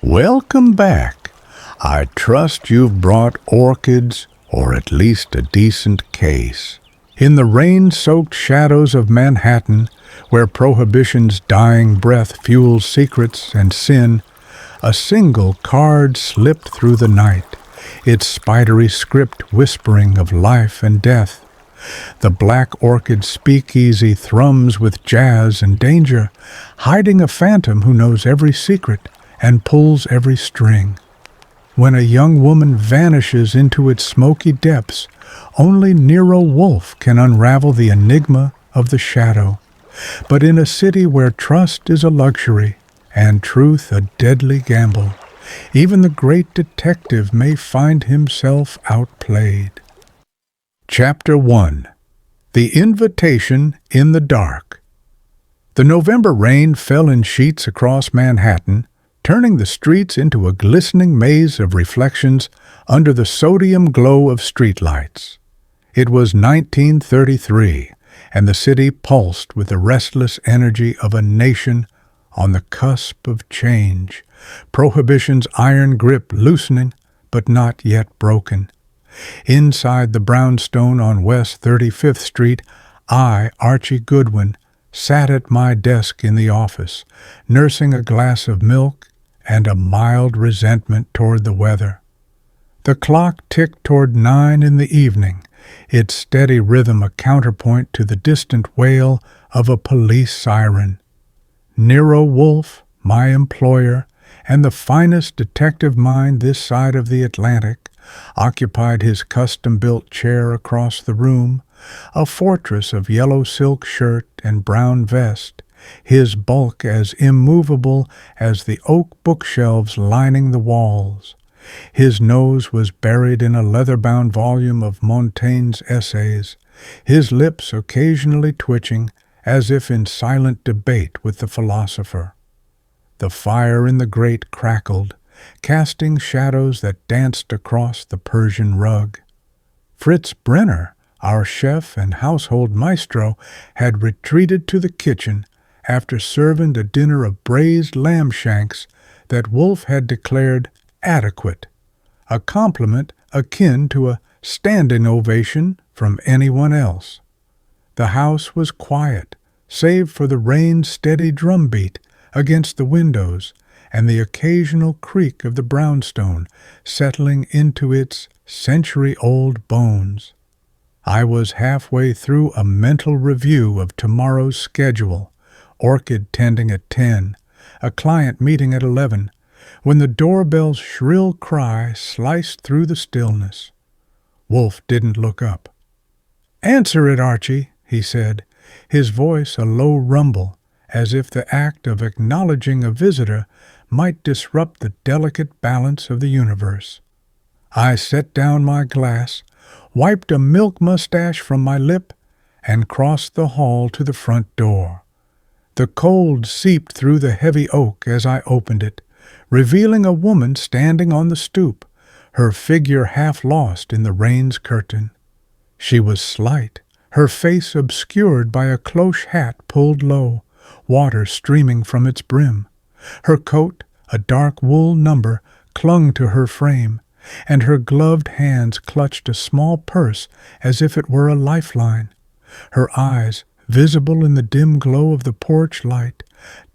Welcome back. I trust you've brought orchids, or at least a decent case. In the rain-soaked shadows of Manhattan, where Prohibition's dying breath fuels secrets and sin, a single card slipped through the night, its spidery script whispering of life and death. The Black Orchid speakeasy thrums with jazz and danger, hiding a phantom who knows every secret and pulls every string. When a young woman vanishes into its smoky depths, only Nero Wolfe can unravel the enigma of the shadow. But in a city where trust is a luxury and truth a deadly gamble, even the great detective may find himself outplayed. Chapter 1. The Invitation in the Dark. The November rain fell in sheets across Manhattan, turning the streets into a glistening maze of reflections under the sodium glow of streetlights. It was 1933, and the city pulsed with the restless energy of a nation on the cusp of change, Prohibition's iron grip loosening, but not yet broken. Inside the brownstone on West 35th Street, I, Archie Goodwin, sat at my desk in the office, nursing a glass of milk and a mild resentment toward the weather. The clock ticked toward 9 in the evening, its steady rhythm a counterpoint to the distant wail of a police siren. Nero Wolfe, my employer, and the finest detective mind this side of the Atlantic, occupied his custom-built chair across the room, a fortress of yellow silk shirt and brown vest, his bulk as immovable as the oak bookshelves lining the walls. His nose was buried in a leather-bound volume of Montaigne's essays, his lips occasionally twitching as if in silent debate with the philosopher. The fire in the grate crackled, casting shadows that danced across the Persian rug. Fritz Brenner, our chef and household maestro, had retreated to the kitchen after serving a dinner of braised lamb shanks that Wolfe had declared adequate, a compliment akin to a standing ovation from anyone else. The house was quiet, save for the rain's steady drumbeat against the windows and the occasional creak of the brownstone settling into its century-old bones. I was halfway through a mental review of tomorrow's schedule, orchid tending at 10, a client meeting at 11, when the doorbell's shrill cry sliced through the stillness. Wolfe didn't look up. "Answer it, Archie," he said, his voice a low rumble, as if the act of acknowledging a visitor might disrupt the delicate balance of the universe. I set down my glass, wiped a milk mustache from my lip, and crossed the hall to the front door. The cold seeped through the heavy oak as I opened it, revealing a woman standing on the stoop, her figure half lost in the rain's curtain. She was slight, her face obscured by a cloche hat pulled low, water streaming from its brim. Her coat, a dark wool number, clung to her frame, and her gloved hands clutched a small purse as if it were a lifeline. Her eyes, visible in the dim glow of the porch light,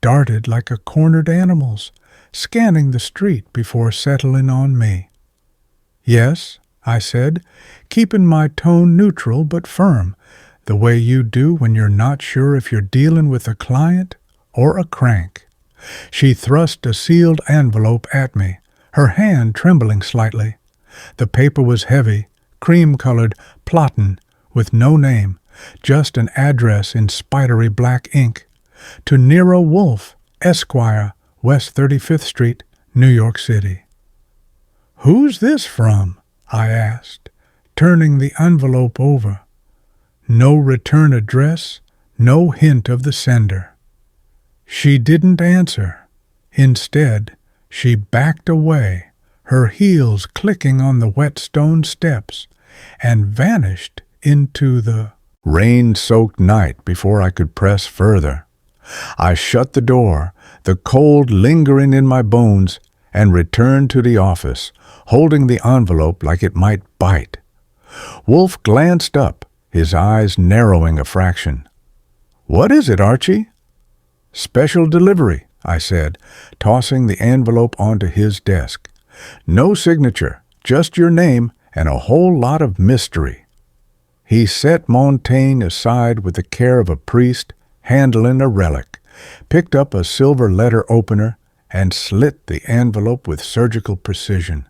darted like a cornered animal's, scanning the street before settling on me. "Yes," I said, keeping my tone neutral but firm, the way you do when you're not sure if you're dealing with a client or a crank. She thrust a sealed envelope at me, her hand trembling slightly. The paper was heavy, cream-colored platen, with no name, just an address in spidery black ink. To Nero Wolfe, Esquire, West 35th Street, New York City. "Who's this from?" I asked, turning the envelope over. No return address, no hint of the sender. She didn't answer. Instead, she backed away, her heels clicking on the wet stone steps, and vanished into the rain-soaked night before I could press further. I shut the door, the cold lingering in my bones, and returned to the office, holding the envelope like it might bite. Wolfe glanced up, his eyes narrowing a fraction. "What is it, Archie?" "Special delivery," I said, tossing the envelope onto his desk. "No signature, just your name and a whole lot of mystery." He set Montaigne aside with the care of a priest handling a relic, picked up a silver letter opener, and slit the envelope with surgical precision.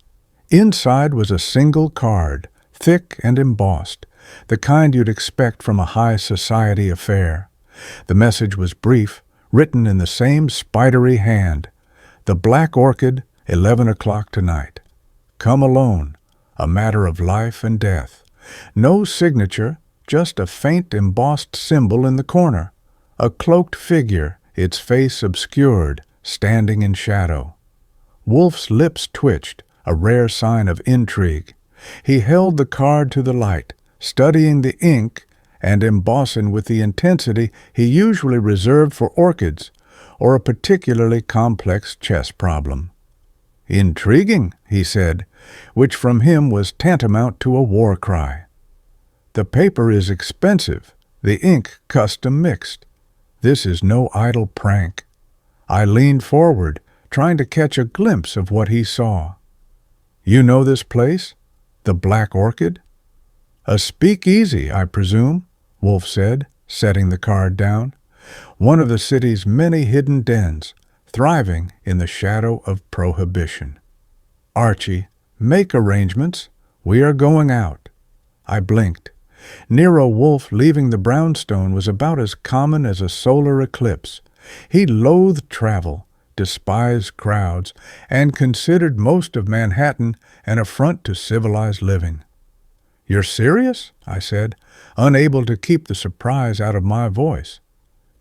Inside was a single card, thick and embossed, the kind you'd expect from a high society affair. The message was brief, written in the same spidery hand. "The Black Orchid, 11 o'clock tonight. Come alone. A matter of life and death." No signature, just a faint embossed symbol in the corner. A cloaked figure, its face obscured, standing in shadow. Wolfe's lips twitched, a rare sign of intrigue. He held the card to the light, studying the ink and embossing with the intensity he usually reserved for orchids or a particularly complex chess problem. "Intriguing," he said, which from him was tantamount to a war cry. "The paper is expensive, the ink custom mixed. This is no idle prank." I leaned forward, trying to catch a glimpse of what he saw. "You know this place? The Black Orchid?" "A speakeasy, I presume," Wolfe said, setting the card down. "One of the city's many hidden dens, thriving in the shadow of Prohibition. Archie, make arrangements. We are going out." I blinked. Nero Wolfe leaving the brownstone was about as common as a solar eclipse. He loathed travel, despised crowds, and considered most of Manhattan an affront to civilized living. "You're serious?" I said, unable to keep the surprise out of my voice.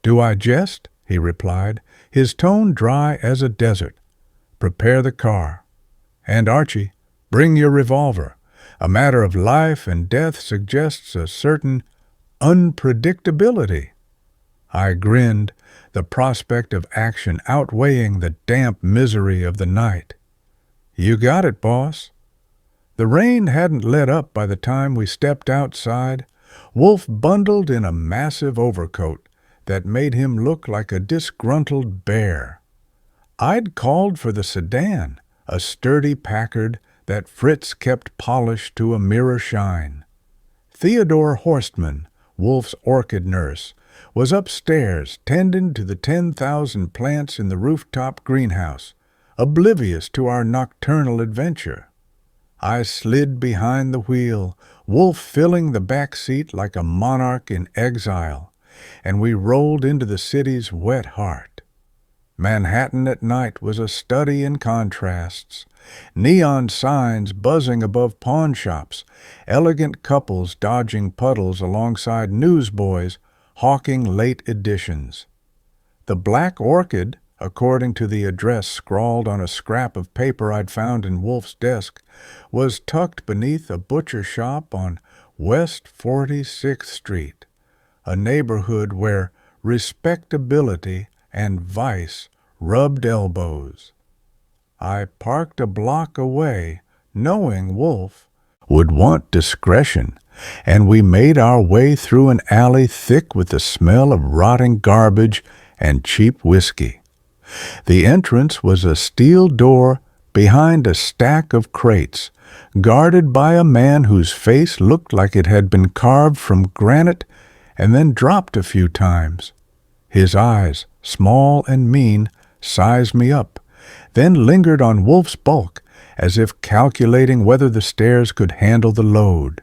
"Do I jest?" he replied, his tone dry as a desert. "Prepare the car. And Archie, bring your revolver. A matter of life and death suggests a certain unpredictability." I grinned, the prospect of action outweighing the damp misery of the night. "You got it, boss." The rain hadn't let up by the time we stepped outside. Wolfe bundled in a massive overcoat that made him look like a disgruntled bear. I'd called for the sedan, a sturdy Packard that Fritz kept polished to a mirror shine. Theodore Horstman, Wolfe's orchid nurse, was upstairs tending to the 10,000 plants in the rooftop greenhouse, oblivious to our nocturnal adventure. I slid behind the wheel, Wolfe filling the back seat like a monarch in exile, and we rolled into the city's wet heart. Manhattan at night was a study in contrasts. Neon signs buzzing above pawn shops, elegant couples dodging puddles alongside newsboys hawking late editions. The Black Orchid, according to the address scrawled on a scrap of paper I'd found in Wolfe's desk, was tucked beneath a butcher shop on West 46th Street, a neighborhood where respectability and vice rubbed elbows. I parked a block away, knowing Wolfe would want discretion, and we made our way through an alley thick with the smell of rotting garbage and cheap whiskey. The entrance was a steel door behind a stack of crates, guarded by a man whose face looked like it had been carved from granite and then dropped a few times. His eyes, small and mean, sized me up, then lingered on Wolfe's bulk as if calculating whether the stairs could handle the load.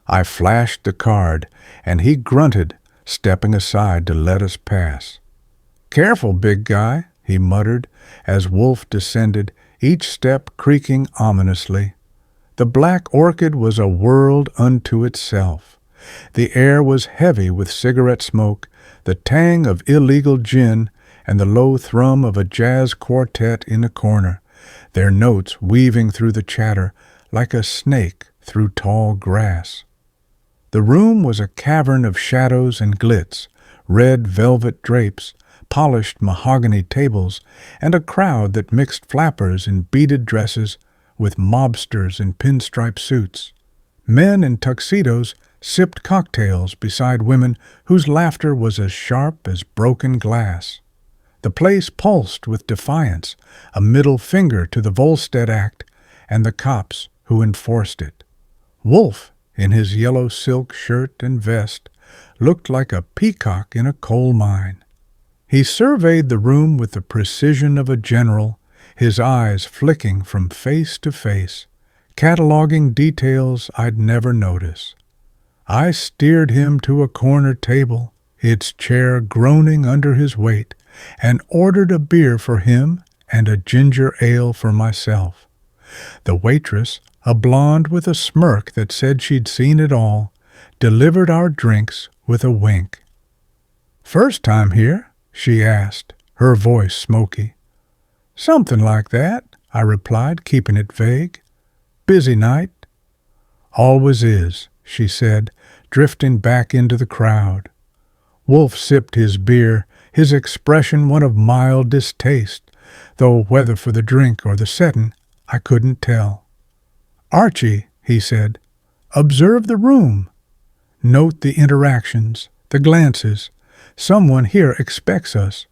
I flashed the card, and he grunted, stepping aside to let us pass. "Careful, big guy," he muttered as Wolfe descended, each step creaking ominously. The Black Orchid was a world unto itself. The air was heavy with cigarette smoke, the tang of illegal gin, and the low thrum of a jazz quartet in a corner, their notes weaving through the chatter like a snake through tall grass. The room was a cavern of shadows and glitz, red velvet drapes, polished mahogany tables, and a crowd that mixed flappers in beaded dresses with mobsters in pinstripe suits. Men in tuxedos sipped cocktails beside women whose laughter was as sharp as broken glass. The place pulsed with defiance, a middle finger to the Volstead Act and the cops who enforced it. Wolfe, in his yellow silk shirt and vest, looked like a peacock in a coal mine. He surveyed the room with the precision of a general, his eyes flicking from face to face, cataloging details I'd never notice. I steered him to a corner table, its chair groaning under his weight, and ordered a beer for him and a ginger ale for myself. The waitress, a blonde with a smirk that said she'd seen it all, delivered our drinks with a wink. "First time here?" she asked, her voice smoky. "Something like that," I replied, keeping it vague. "Busy night?" "Always is," she said, drifting back into the crowd. Wolfe sipped his beer, his expression one of mild distaste, though whether for the drink or the setting, I couldn't tell. "Archie," he said, "observe the room. Note the interactions, the glances. Someone here expects us."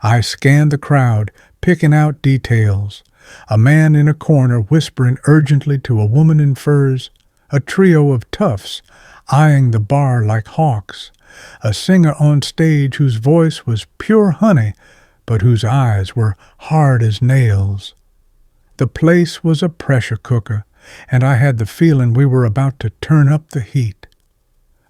I scanned the crowd, picking out details. A man in a corner whispering urgently to a woman in furs, a trio of toughs eyeing the bar like hawks, a singer on stage whose voice was pure honey, but whose eyes were hard as nails. The place was a pressure cooker, and I had the feeling we were about to turn up the heat.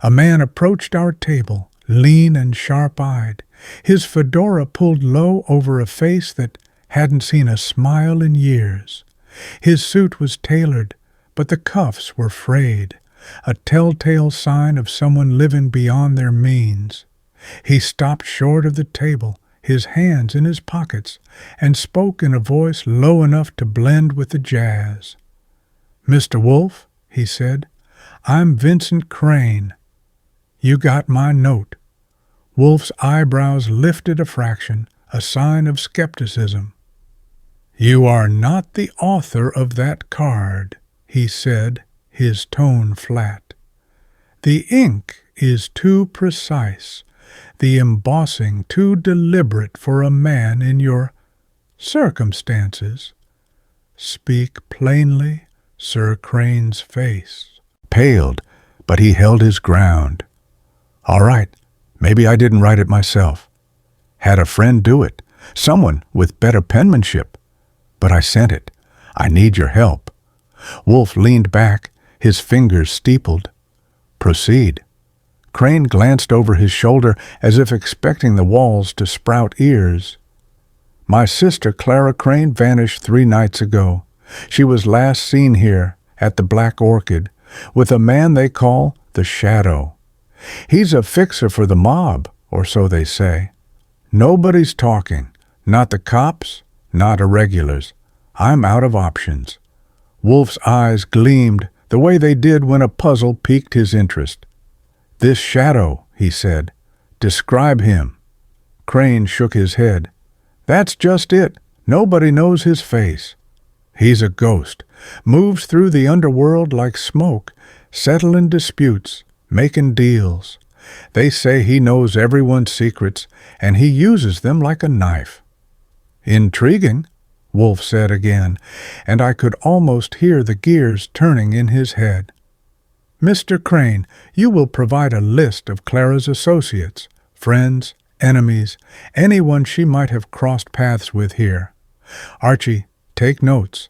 A man approached our table, lean and sharp-eyed, his fedora pulled low over a face that hadn't seen a smile in years. His suit was tailored, but the cuffs were frayed, a telltale sign of someone living beyond their means. He stopped short of the table, his hands in his pockets, and spoke in a voice low enough to blend with the jazz. "Mr. Wolfe," he said, "I'm Vincent Crane. You got my note." Wolfe's eyebrows lifted a fraction, a sign of skepticism. "You are not the author of that card," he said, his tone flat. "The ink is too precise, the embossing too deliberate for a man in your circumstances." "Speak plainly." Sir Crane's face paled, but he held his ground. "All right, maybe I didn't write it myself. Had a friend do it, someone with better penmanship. But I sent it. I need your help." Wolfe leaned back, his fingers steepled. "Proceed." Crane glanced over his shoulder as if expecting the walls to sprout ears. "My sister Clara Crane vanished 3 nights ago. She was last seen here, at the Black Orchid, with a man they call the Shadow. He's a fixer for the mob, or so they say. Nobody's talking, not the cops, not irregulars. I'm out of options." Wolfe's eyes gleamed the way they did when a puzzle piqued his interest. "This Shadow," he said. "Describe him." Crane shook his head. "That's just it. Nobody knows his face. He's a ghost, moves through the underworld like smoke, settling disputes, making deals. They say he knows everyone's secrets, and he uses them like a knife." "Intriguing," Wolfe said again, and I could almost hear the gears turning in his head. "Mr. Crane, you will provide a list of Clara's associates, friends, enemies, anyone she might have crossed paths with here. Archie, take notes."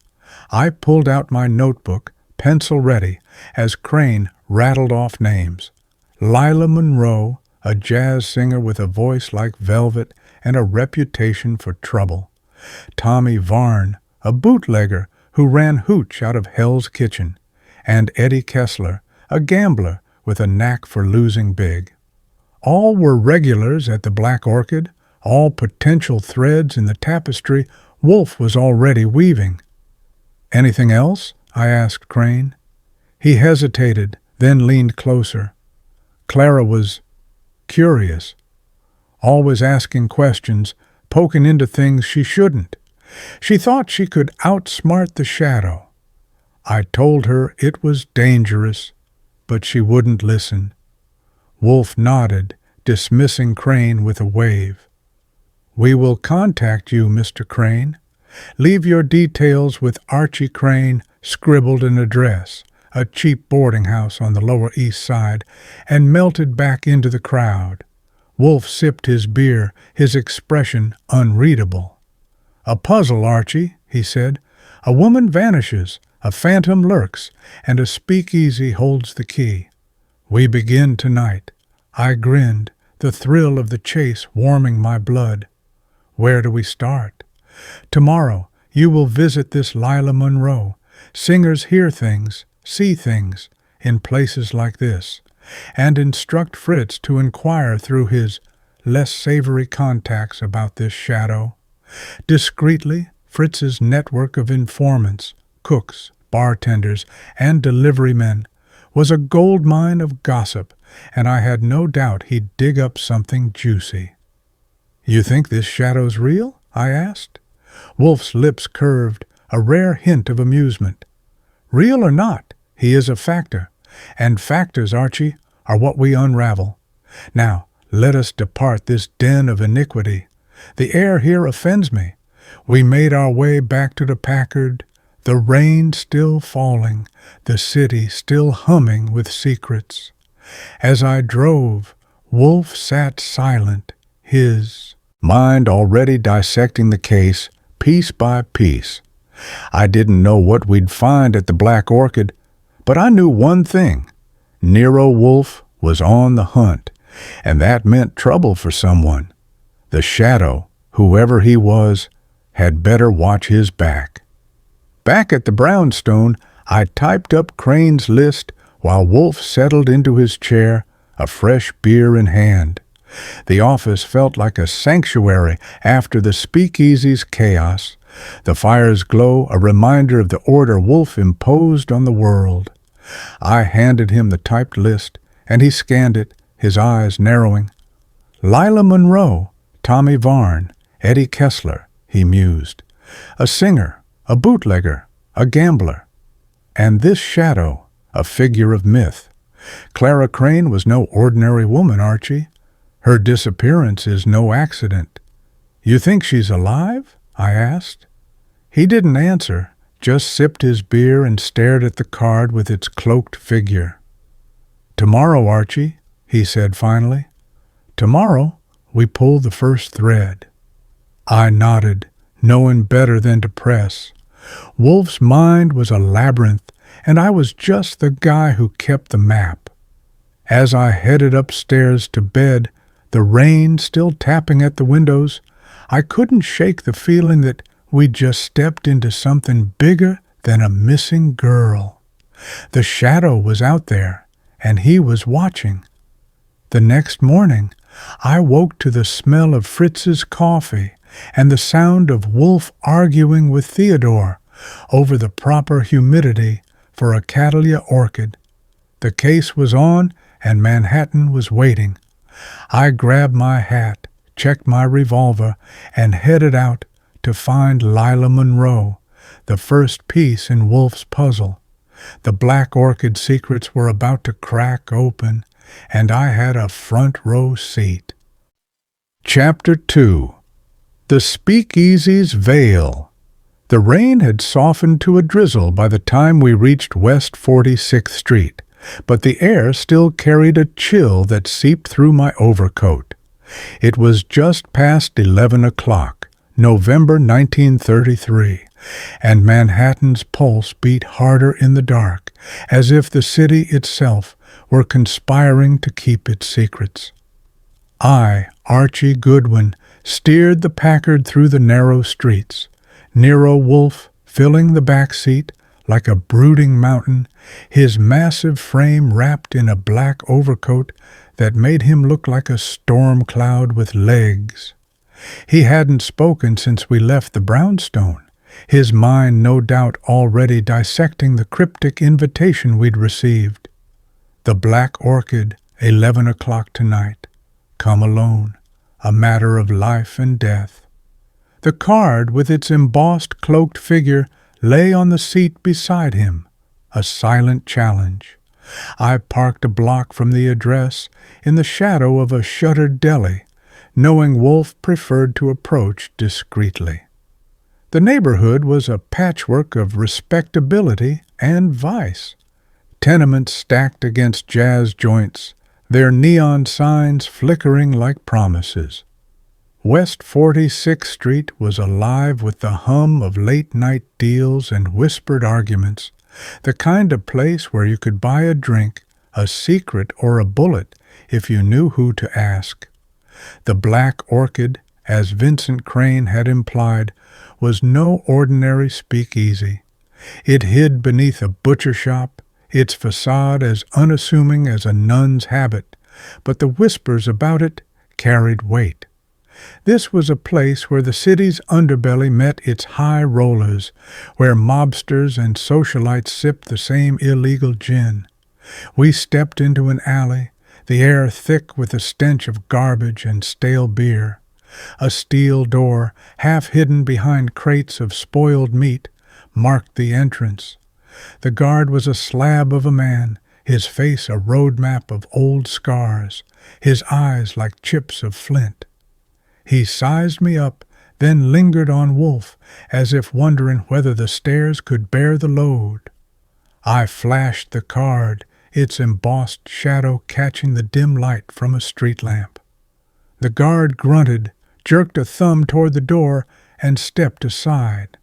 I pulled out my notebook, pencil ready, as Crane rattled off names. Lila Monroe, a jazz singer with a voice like velvet and a reputation for trouble. Tommy Varn, a bootlegger who ran hooch out of Hell's Kitchen. And Eddie Kessler, a gambler with a knack for losing big. All were regulars at the Black Orchid, all potential threads in the tapestry Wolfe was already weaving. "Anything else?" I asked Crane. He hesitated, then leaned closer. Clara was curious. always asking questions, poking into things she shouldn't. She thought she could outsmart the shadow. I told her it was dangerous, but she wouldn't listen. Wolfe nodded, dismissing Crane with a wave. "We will contact you, Mr. Crane. Leave your details with Archie Crane, scribbled an address, a cheap boarding house on the Lower East Side, and melted back into the crowd. Wolfe sipped his beer, his expression unreadable. "A puzzle, Archie," he said. "A woman vanishes, a phantom lurks, and a speakeasy holds the key. We begin tonight." I grinned, the thrill of the chase warming my blood. "Where do we start?" "Tomorrow you will visit this Lila Monroe. Singers hear things, see things, in places like this, and instruct Fritz to inquire through his less savory contacts about this shadow. Discreetly, Fritz's network of informants, cooks, bartenders, and delivery men was a gold mine of gossip, and I had no doubt he'd dig up something juicy. "You think this shadow's real?" I asked. Wolfe's lips curved, a rare hint of amusement. "Real or not, he is a factor, and factors, Archie, are what we unravel. Now, let us depart this den of iniquity. The air here offends me. We made our way back to the Packard, the rain still falling, the city still humming with secrets. As I drove, Wolfe sat silent, his mind already dissecting the case piece by piece. I didn't know what we'd find at the Black Orchid, but I knew one thing. Nero Wolfe was on the hunt, and that meant trouble for someone. The shadow, whoever he was, had better watch his back. Back at the brownstone, I typed up Crane's list while Wolfe settled into his chair, a fresh beer in hand. The office felt like a sanctuary after the speakeasy's chaos, the fire's glow a reminder of the order Wolfe imposed on the world. I handed him the typed list, and he scanned it, his eyes narrowing. "Lila Monroe, Tommy Varn, Eddie Kessler," he mused. "A singer, a bootlegger, a gambler. And this shadow, a figure of myth. Clara Crane was no ordinary woman, Archie. Her disappearance is no accident." "You think she's alive?" I asked. He didn't answer, just sipped his beer and stared at the card with its cloaked figure. "Tomorrow, Archie," he said finally. "Tomorrow we pull the first thread." I nodded, knowing better than to press. Wolfe's mind was a labyrinth, and I was just the guy who kept the map. As I headed upstairs to bed, the rain still tapping at the windows, I couldn't shake the feeling that we'd just stepped into something bigger than a missing girl. The shadow was out there, and he was watching. The next morning, I woke to the smell of Fritz's coffee and the sound of Wolfe arguing with Theodore over the proper humidity for a Cattleya orchid. The case was on, and Manhattan was waiting. I grabbed my hat, checked my revolver, and headed out to find Lila Monroe, the first piece in Wolfe's puzzle. The Black Orchid secrets were about to crack open, and I had a front row seat. Chapter 2. The Speakeasy's Veil. The rain had softened to a drizzle by the time we reached West 46th Street, but the air still carried a chill that seeped through my overcoat. It was just past 11 o'clock, November 1933, and Manhattan's pulse beat harder in the dark, as if the city itself were conspiring to keep its secrets. I, Archie Goodwin, steered the Packard through the narrow streets, Nero Wolfe filling the back seat like a brooding mountain, his massive frame wrapped in a black overcoat that made him look like a storm cloud with legs. He hadn't spoken since we left the brownstone, his mind no doubt already dissecting the cryptic invitation we'd received. The Black Orchid, 11 o'clock tonight. Come alone. a matter of life and death. The card with its embossed cloaked figure lay on the seat beside him, a silent challenge. I parked a block from the address in the shadow of a shuttered deli, knowing Wolfe preferred to approach discreetly. The neighborhood was a patchwork of respectability and vice. Tenements stacked against jazz joints, their neon signs flickering like promises. West 46th Street was alive with the hum of late-night deals and whispered arguments, the kind of place where you could buy a drink, a secret, or a bullet if you knew who to ask. The Black Orchid, as Vincent Crane had implied, was no ordinary speakeasy. It hid beneath a butcher shop, its facade as unassuming as a nun's habit, but the whispers about it carried weight. This was a place where the city's underbelly met its high rollers, where mobsters and socialites sipped the same illegal gin. We stepped into an alley, the air thick with the stench of garbage and stale beer. A steel door, half hidden behind crates of spoiled meat, marked the entrance. The guard was a slab of a man, his face a road map of old scars, his eyes like chips of flint. He sized me up, then lingered on Wolfe, as if wondering whether the stairs could bear the load. I flashed the card, its embossed shadow catching the dim light from a street lamp. The guard grunted, jerked a thumb toward the door, and stepped aside.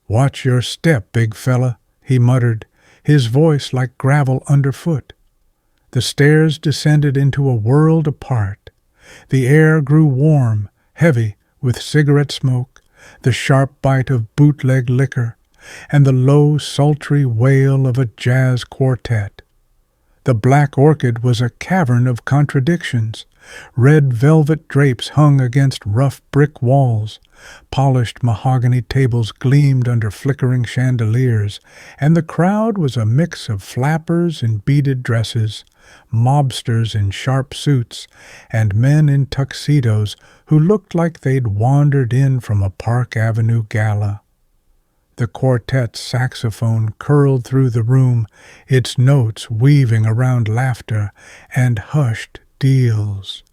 "Watch your step, big fella," he muttered, his voice like gravel underfoot. The stairs descended into a world apart. The air grew warm, heavy with cigarette smoke, the sharp bite of bootleg liquor, and the low, sultry wail of a jazz quartet. The Black Orchid was a cavern of contradictions. Red velvet drapes hung against rough brick walls. Polished mahogany tables gleamed under flickering chandeliers, and the crowd was a mix of flappers in beaded dresses, mobsters in sharp suits, and men in tuxedos who looked like they'd wandered in from a Park Avenue gala. The quartet's saxophone curled through the room, its notes weaving around laughter and hushed deals.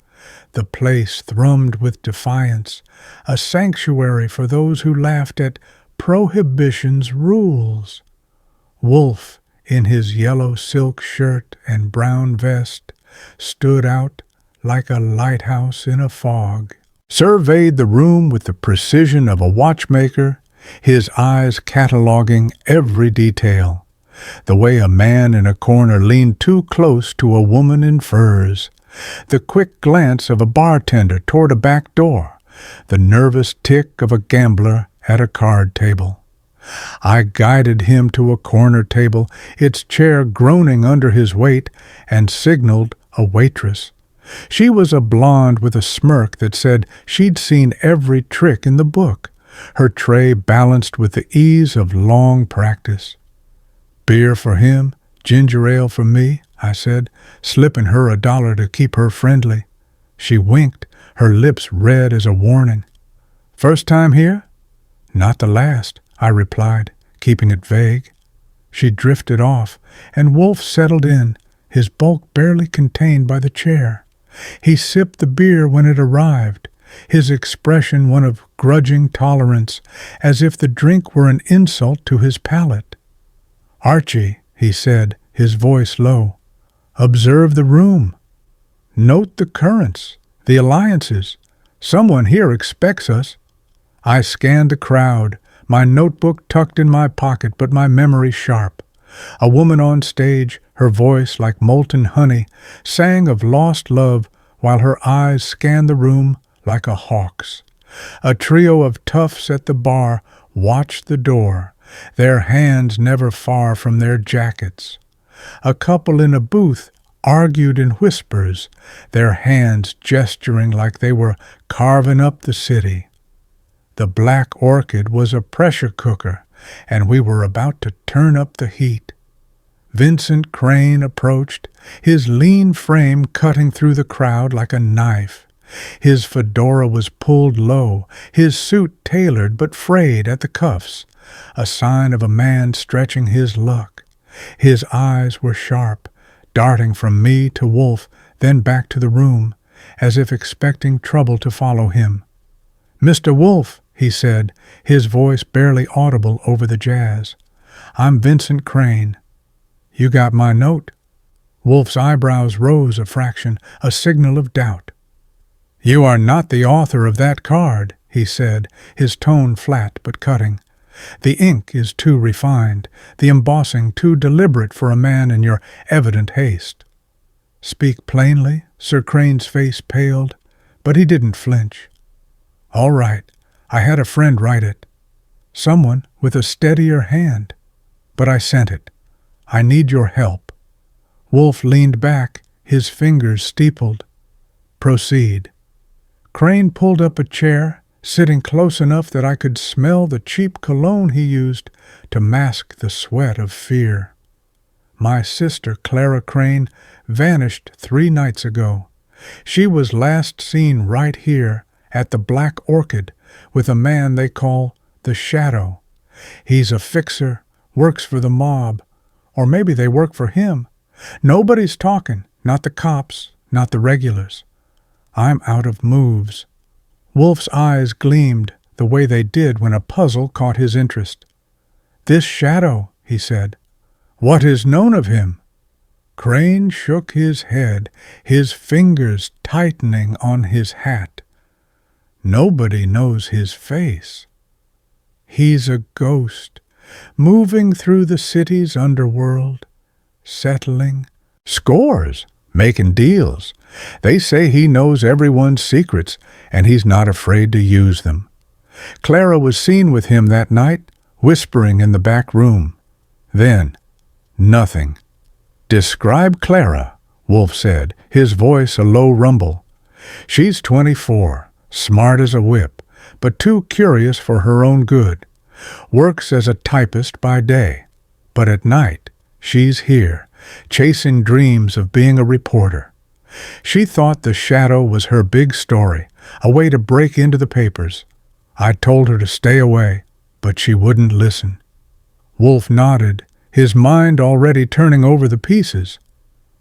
The place thrummed with defiance, a sanctuary for those who laughed at Prohibition's rules. Wolfe, in his yellow silk shirt and brown vest, stood out like a lighthouse in a fog, surveyed the room with the precision of a watchmaker, his eyes cataloging every detail. The way a man in a corner leaned too close to a woman in furs, the quick glance of a bartender toward a back door, the nervous tick of a gambler at a card table. I guided him to a corner table, its chair groaning under his weight, and signaled a waitress. She was a blonde with a smirk that said she'd seen every trick in the book, her tray balanced with the ease of long practice. "Beer for him, ginger ale for me," I said, slipping her $1 to keep her friendly. She winked, her lips red as a warning. "First time here?" "Not the last," I replied, keeping it vague. She drifted off, and Wolfe settled in, his bulk barely contained by the chair. He sipped the beer when it arrived, his expression one of grudging tolerance, as if the drink were an insult to his palate. "Archie," he said, his voice low, "observe the room. Note the currents, the alliances. Someone here expects us." I scanned the crowd, my notebook tucked in my pocket but my memory sharp. A woman on stage, her voice like molten honey, sang of lost love while her eyes scanned the room like a hawk's. A trio of toughs at the bar watched the door, their hands never far from their jackets. A couple in a booth argued in whispers, their hands gesturing like they were carving up the city. The Black Orchid was a pressure cooker, and we were about to turn up the heat. Vincent Crane approached, his lean frame cutting through the crowd like a knife. His fedora was pulled low, his suit tailored but frayed at the cuffs, a sign of a man stretching his luck. His eyes were sharp, darting from me to Wolfe, then back to the room, as if expecting trouble to follow him. "Mr. Wolfe," he said, his voice barely audible over the jazz. "I'm Vincent Crane. You got my note?" Wolfe's eyebrows rose a fraction, a signal of doubt. "You are not the author of that card," he said, his tone flat but cutting. "The ink is too refined, the embossing too deliberate for a man in your evident haste." "Speak plainly." Sir Crane's face paled, but he didn't flinch. "All right, I had a friend write it. Someone with a steadier hand. But I sent it. I need your help." Wolfe leaned back, his fingers steepled. "Proceed." Crane pulled up a chair, sitting close enough that I could smell the cheap cologne he used to mask the sweat of fear. "My sister, Clara Crane, vanished 3 nights ago. She was last seen right here at the Black Orchid with a man they call the Shadow. He's a fixer, works for the mob, or maybe they work for him. Nobody's talking, not the cops, not the regulars. I'm out of moves." Wolfe's eyes gleamed the way they did when a puzzle caught his interest. "This Shadow," he said. "What is known of him?" Crane shook his head, his fingers tightening on his hat. "Nobody knows his face. He's a ghost, moving through the city's underworld, settling scores, making deals. They say he knows everyone's secrets, and he's not afraid to use them. Clara was seen with him that night, whispering in the back room. Then, nothing." "Describe Clara," Wolfe said, his voice a low rumble. "She's 24, smart as a whip, but too curious for her own good. Works as a typist by day, but at night she's here, chasing dreams of being a reporter. She thought the Shadow was her big story, a way to break into the papers. I told her to stay away, but she wouldn't listen." Wolfe nodded, his mind already turning over the pieces.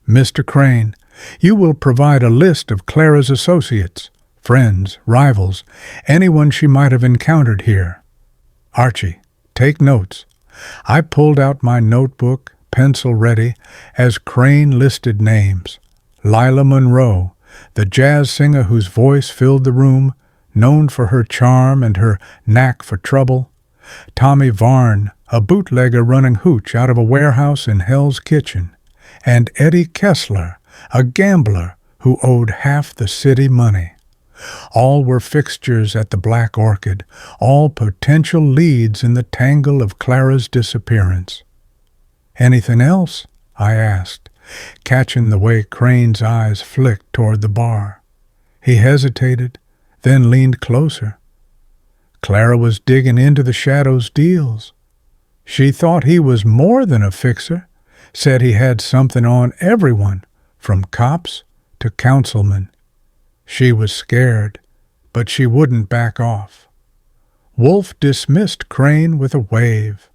"Mr. Crane, you will provide a list of Clara's associates, friends, rivals, anyone she might have encountered here. Archie, take notes." I pulled out my notebook, pencil ready, as Crane listed names. Lila Monroe, the jazz singer whose voice filled the room, known for her charm and her knack for trouble. Tommy Varn, a bootlegger running hooch out of a warehouse in Hell's Kitchen. And Eddie Kessler, a gambler who owed half the city money. All were fixtures at the Black Orchid, all potential leads in the tangle of Clara's disappearance. "Anything else?" I asked, catching the way Crane's eyes flicked toward the bar. He hesitated, then leaned closer. "Clara was digging into the Shadow's deals. She thought he was more than a fixer, said he had something on everyone, from cops to councilmen. She was scared, but she wouldn't back off." Wolfe dismissed Crane with a wave.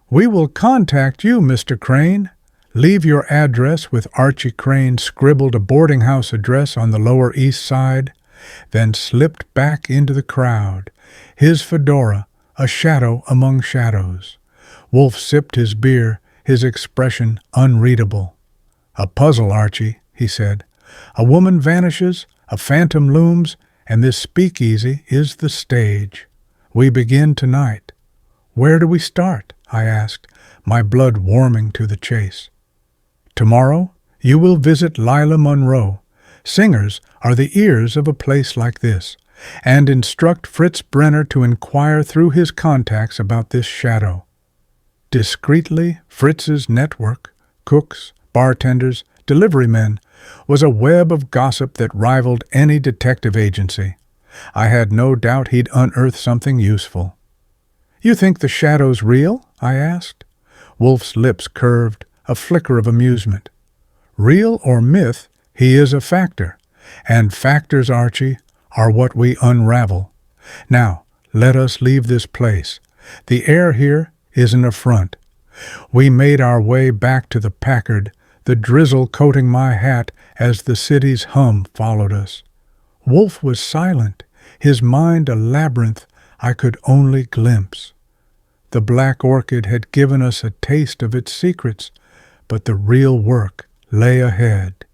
"We will contact you, Mr. Crane. Leave your address with Archie Crane scribbled a boarding house address on the Lower East Side," then slipped back into the crowd, his fedora a shadow among shadows. Wolfe sipped his beer, his expression unreadable. "A puzzle, Archie," he said. "A woman vanishes, a phantom looms, and this speakeasy is the stage. We begin tonight." "Where do we start?" I asked, my blood warming to the chase. "Tomorrow you will visit Lila Monroe. Singers are the ears of a place like this, and instruct Fritz Brenner to inquire through his contacts about this Shadow." Discreetly, Fritz's network, cooks, bartenders, delivery men, was a web of gossip that rivaled any detective agency. I had no doubt he'd unearth something useful. "You think the Shadow's real?" I asked. Wolfe's lips curved, a flicker of amusement. "Real or myth, he is a factor. And factors, Archie, are what we unravel. Now, let us leave this place. The air here is an affront. We made our way back to the Packard, the drizzle coating my hat as the city's hum followed us. Wolfe was silent, his mind a labyrinth I could only glimpse. The Black Orchid had given us a taste of its secrets, but the real work lay ahead.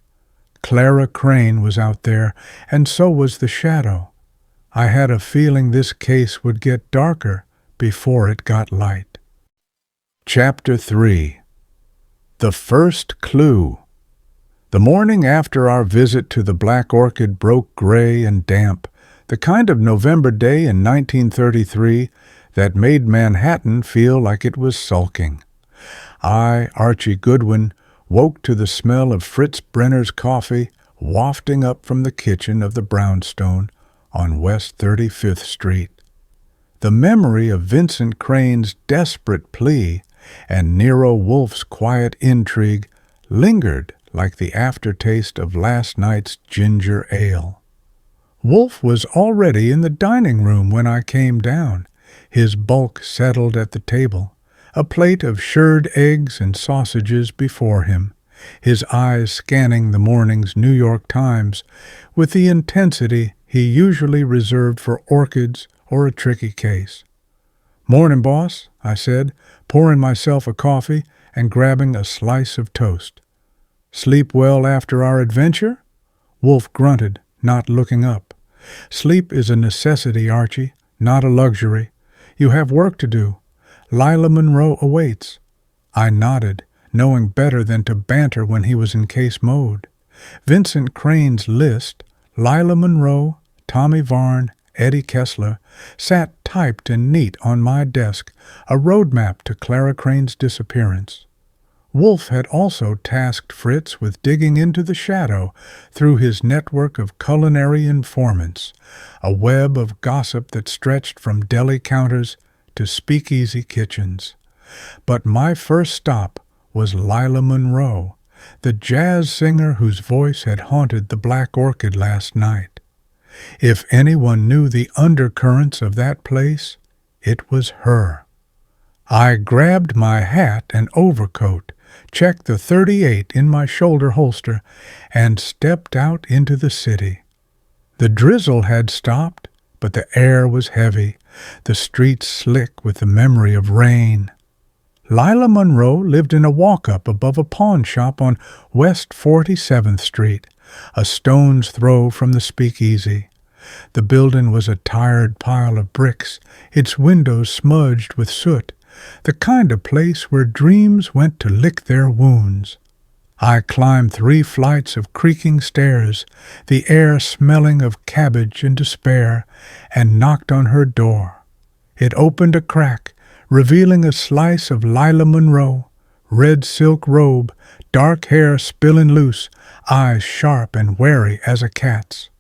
Clara Crane was out there, and so was the shadow. I had a feeling this case would get darker before it got light. Chapter 3. The First Clue. The morning after our visit to the Black Orchid broke gray and damp, the kind of November day in 1933 that made Manhattan feel like it was sulking. I, Archie Goodwin, woke to the smell of Fritz Brenner's coffee wafting up from the kitchen of the brownstone on West 35th Street. The memory of Vincent Crane's desperate plea and Nero Wolfe's quiet intrigue lingered like the aftertaste of last night's ginger ale. Wolfe was already in the dining room when I came down, his bulk settled at the table, a plate of shirred eggs and sausages before him, his eyes scanning the morning's New York Times with the intensity he usually reserved for orchids or a tricky case. "Morning, boss," I said, pouring myself a coffee and grabbing a slice of toast. "Sleep well after our adventure?" Wolfe grunted, not looking up. "Sleep is a necessity, Archie, not a luxury. You have work to do. Lila Monroe awaits." I nodded, knowing better than to banter when he was in case mode. Vincent Crane's list, Lila Monroe, Tommy Varn, Eddie Kessler, sat typed and neat on my desk, a roadmap to Clara Crane's disappearance. Wolfe had also tasked Fritz with digging into the shadow through his network of culinary informants, a web of gossip that stretched from deli counters to speakeasy kitchens. But my first stop was Lila Monroe, the jazz singer whose voice had haunted the Black Orchid last night. If anyone knew the undercurrents of that place, it was her. I grabbed my hat and overcoat, checked the .38 in my shoulder holster, and stepped out into the city. The drizzle had stopped, but the air was heavy, the streets slick with the memory of rain. Lila Monroe lived in a walk-up above a pawn shop on West 47th Street, a stone's throw from the Speakeasy. The building was a tired pile of bricks, its windows smudged with soot, the kind of place where dreams went to lick their wounds. I climbed 3 flights of creaking stairs, the air smelling of cabbage and despair, and knocked on her door. It opened a crack, revealing a slice of Lila Monroe, red silk robe, dark hair spilling loose, eyes sharp and wary as a cat's.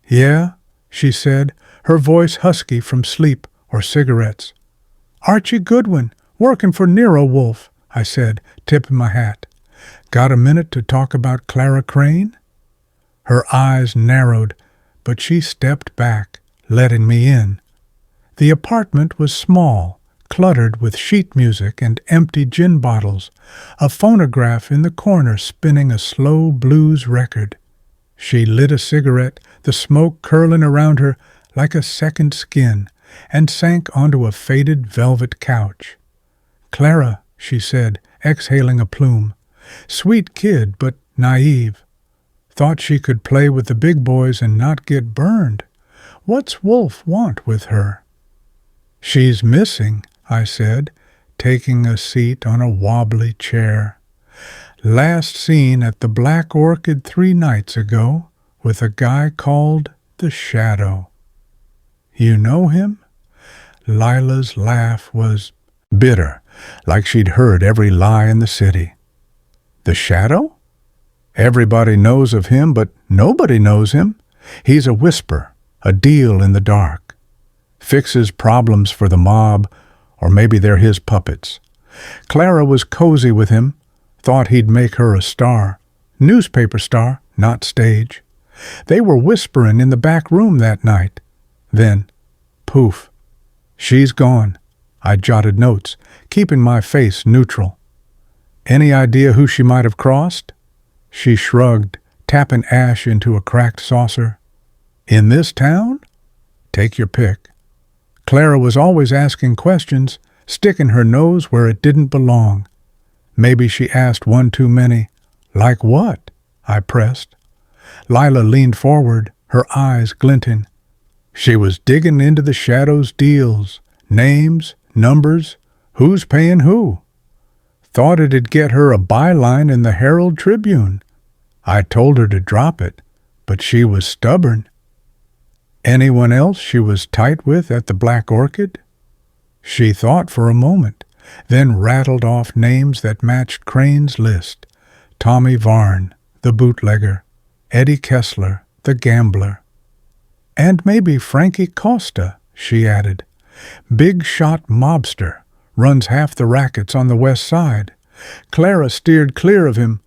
"Yeah?" she said, her voice husky from sleep or cigarettes. "Archie Goodwin, working for Nero Wolfe," I said, tipping my hat. "Got a minute to talk about Clara Crane?" Her eyes narrowed, but she stepped back, letting me in. The apartment was small, cluttered with sheet music and empty gin bottles, a phonograph in the corner spinning a slow blues record. She lit a cigarette, the smoke curling around her like a second skin, and sank onto a faded velvet couch. "Clara," she said, exhaling a plume. "Sweet kid, but naive. Thought she could play with the big boys and not get burned. What's Wolfe want with her?" "She's missing," I said, taking a seat on a wobbly chair. "Last seen at the Black Orchid 3 nights ago with a guy called the Shadow." "You know him?" Lila's laugh was bitter, like she'd heard every lie in the city. "The Shadow? Everybody knows of him, but nobody knows him. He's a whisper, a deal in the dark. Fixes problems for the mob, or maybe they're his puppets. Clara was cozy with him, thought he'd make her a star. Newspaper star, not stage. They were whispering in the back room that night. Then, poof. She's gone. I jotted notes, keeping my face neutral. Any idea who she might have crossed? She shrugged, tapping ash into a cracked saucer. In this town? Take your pick. Clara was always asking questions, sticking her nose where it didn't belong. Maybe she asked one too many. Like what? I pressed. Lila leaned forward, her eyes glinting. She was digging into the shadows' deals, names, numbers, who's paying who. Thought it'd get her a byline in the Herald Tribune. I told her to drop it, but she was stubborn. Anyone else she was tight with at the Black Orchid? She thought for a moment, then rattled off names that matched Crane's list. Tommy Varn, the bootlegger, Eddie Kessler, the gambler. And maybe Frankie Costa, she added. Big shot mobster, runs half the rackets on the west side. Clara steered clear of him,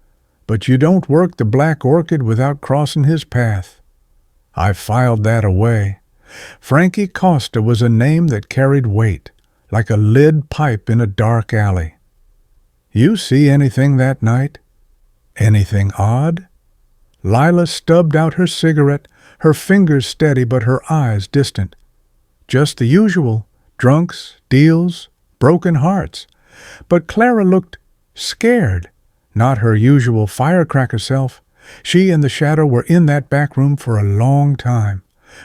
but you don't work the Black Orchid without crossing his path. I filed that away. Frankie Costa was a name that carried weight, like a lead pipe in a dark alley. You see anything that night? Anything odd? Lila stubbed out her cigarette, her fingers steady but her eyes distant. Just the usual, drunks, deals, broken hearts. But Clara looked scared, not her usual firecracker self. She and the shadow were in that back room for a long time.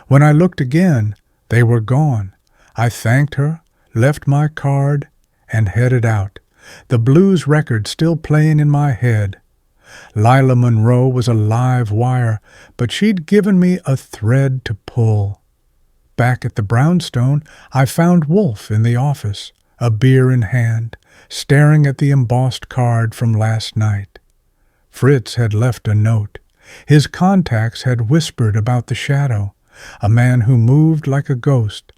When I looked again, they were gone. I thanked her, left my card, and headed out, the blues record still playing in my head. Lila Monroe was a live wire, but she'd given me a thread to pull. Back at the brownstone, I found Wolfe in the office, a beer in hand, staring at the embossed card from last night. Fritz had left a note. His contacts had whispered about the shadow, a man who moved like a ghost,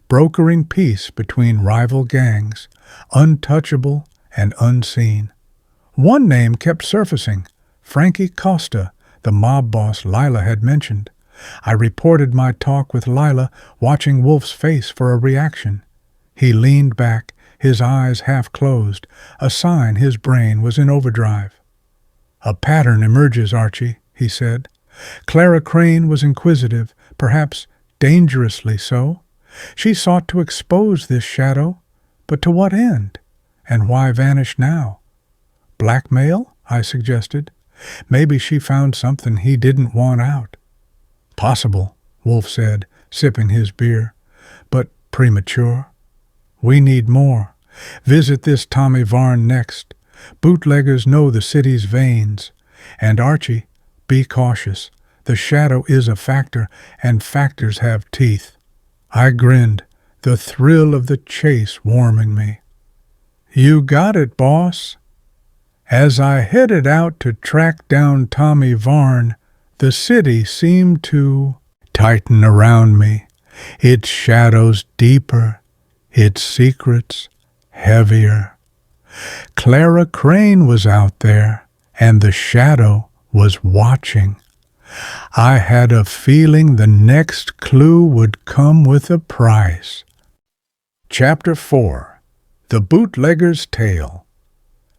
brokering peace between rival gangs, untouchable and unseen. One name kept surfacing, Frankie Costa, the mob boss Lila had mentioned. I reported my talk with Lila, watching Wolfe's face for a reaction. He leaned back, his eyes half closed, a sign his brain was in overdrive. A pattern emerges, Archie, he said. Clara Crane was inquisitive, perhaps dangerously so. She sought to expose this shadow, but to what end? And why vanish now? Blackmail? I suggested. Maybe she found something he didn't want out. Possible, Wolfe said, sipping his beer, but premature. We need more. Visit this Tommy Varn next. Bootleggers know the city's veins. And Archie, be cautious. The shadow is a factor, and factors have teeth. I grinned, the thrill of the chase warming me. You got it, boss. As I headed out to track down Tommy Varn, the city seemed to tighten around me, its shadows deeper, its secrets heavier. Clara Crane was out there, and the shadow was watching. I had a feeling the next clue would come with a price. Chapter 4. The Bootlegger's Tale.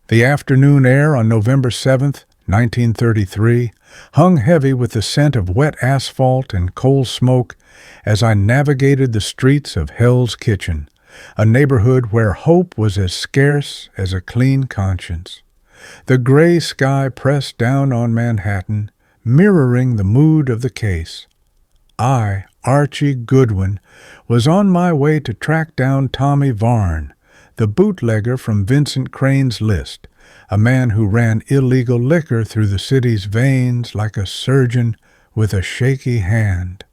The afternoon air on November 7th, 1933, hung heavy with the scent of wet asphalt and coal smoke as I navigated the streets of Hell's Kitchen, a neighborhood where hope was as scarce as a clean conscience. The gray sky pressed down on Manhattan, mirroring the mood of the case. I, Archie Goodwin, was on my way to track down Tommy Varn, the bootlegger from Vincent Crane's list, a man who ran illegal liquor through the city's veins like a surgeon with a shaky hand.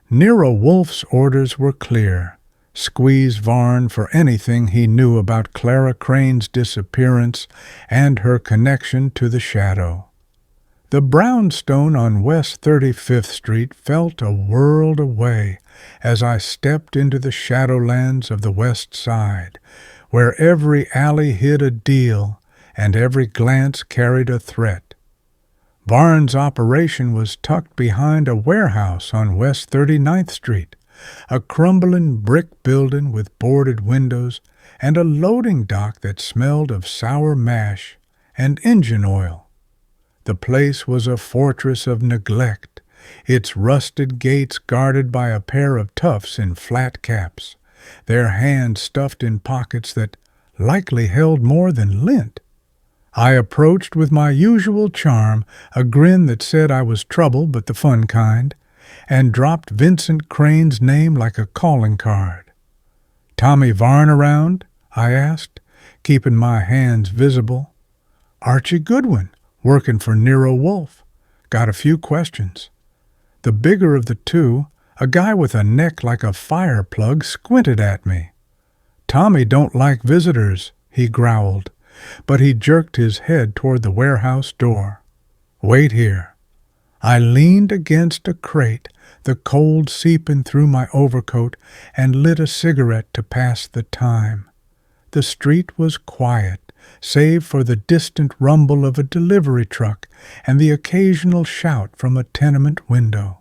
Nero Wolfe's orders were clear. Squeeze Varn for anything he knew about Clara Crane's disappearance and her connection to the shadow. The brownstone on West 35th Street felt a world away as I stepped into the shadowlands of the West Side, where every alley hid a deal and every glance carried a threat. Varn's operation was tucked behind a warehouse on West 39th Street, a crumbling brick building with boarded windows and a loading dock that smelled of sour mash and engine oil. The place was a fortress of neglect, its rusted gates guarded by a pair of toughs in flat caps, their hands stuffed in pockets that likely held more than lint. I approached with my usual charm, a grin that said I was trouble but the fun kind, and dropped Vincent Crane's name like a calling card. "Tommy Varn around?" I asked, keeping my hands visible. "Archie Goodwin, working for Nero Wolfe. Got a few questions." The bigger of the two, a guy with a neck like a fire plug, squinted at me. "Tommy don't like visitors," he growled, but he jerked his head toward the warehouse door. "Wait here." I leaned against a crate, the cold seeping through my overcoat, and lit a cigarette to pass the time. The street was quiet, save for the distant rumble of a delivery truck and the occasional shout from a tenement window.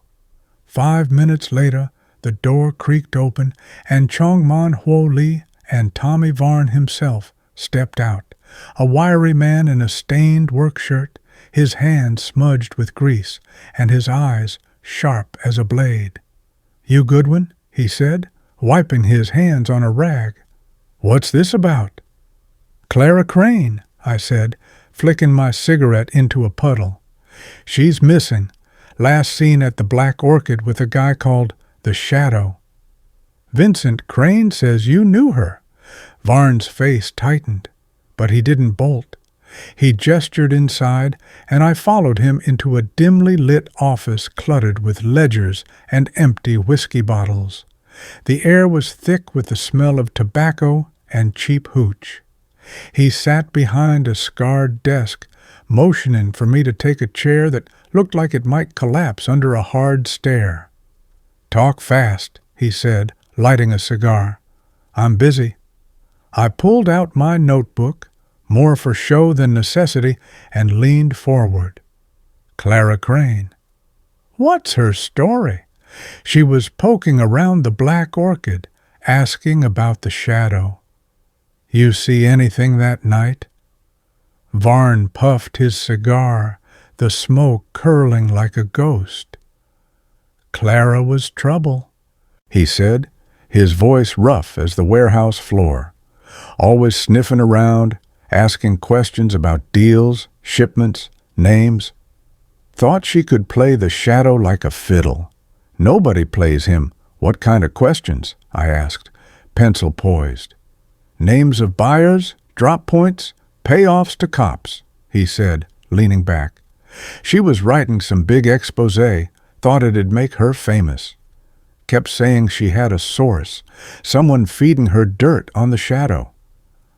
5 minutes later, the door creaked open, and Chongman Huo Li and Tommy Varn himself stepped out, a wiry man in a stained work shirt, his hands smudged with grease, and his eyes sharp as a blade. "You Goodwin?" he said, wiping his hands on a rag. "What's this about?" "Clara Crane," I said, flicking my cigarette into a puddle. "She's missing. Last seen at the Black Orchid with a guy called the Shadow." "Vincent Crane says you knew her." Varn's face tightened, but he didn't bolt. He gestured inside, and I followed him into a dimly lit office cluttered with ledgers and empty whiskey bottles. The air was thick with the smell of tobacco and cheap hooch. He sat behind a scarred desk, motioning for me to take a chair that looked like it might collapse under a hard stare. "Talk fast," he said, lighting a cigar. "I'm busy." I pulled out my notebook, more for show than necessity, and leaned forward. "Clara Crane." "What's her story?" She was poking around the Black Orchid, asking about the Shadow. "You see anything that night?" Varn puffed his cigar, the smoke curling like a ghost. "Clara was trouble," he said, his voice rough as the warehouse floor. "Always sniffing around, asking questions about deals, shipments, names. Thought she could play the Shadow like a fiddle. Nobody plays him. What kind of questions?" I asked, pencil poised. "Names of buyers, drop points, payoffs to cops," he said, leaning back. "She was writing some big expose, thought it'd make her famous. Kept saying she had a source, someone feeding her dirt on the Shadow.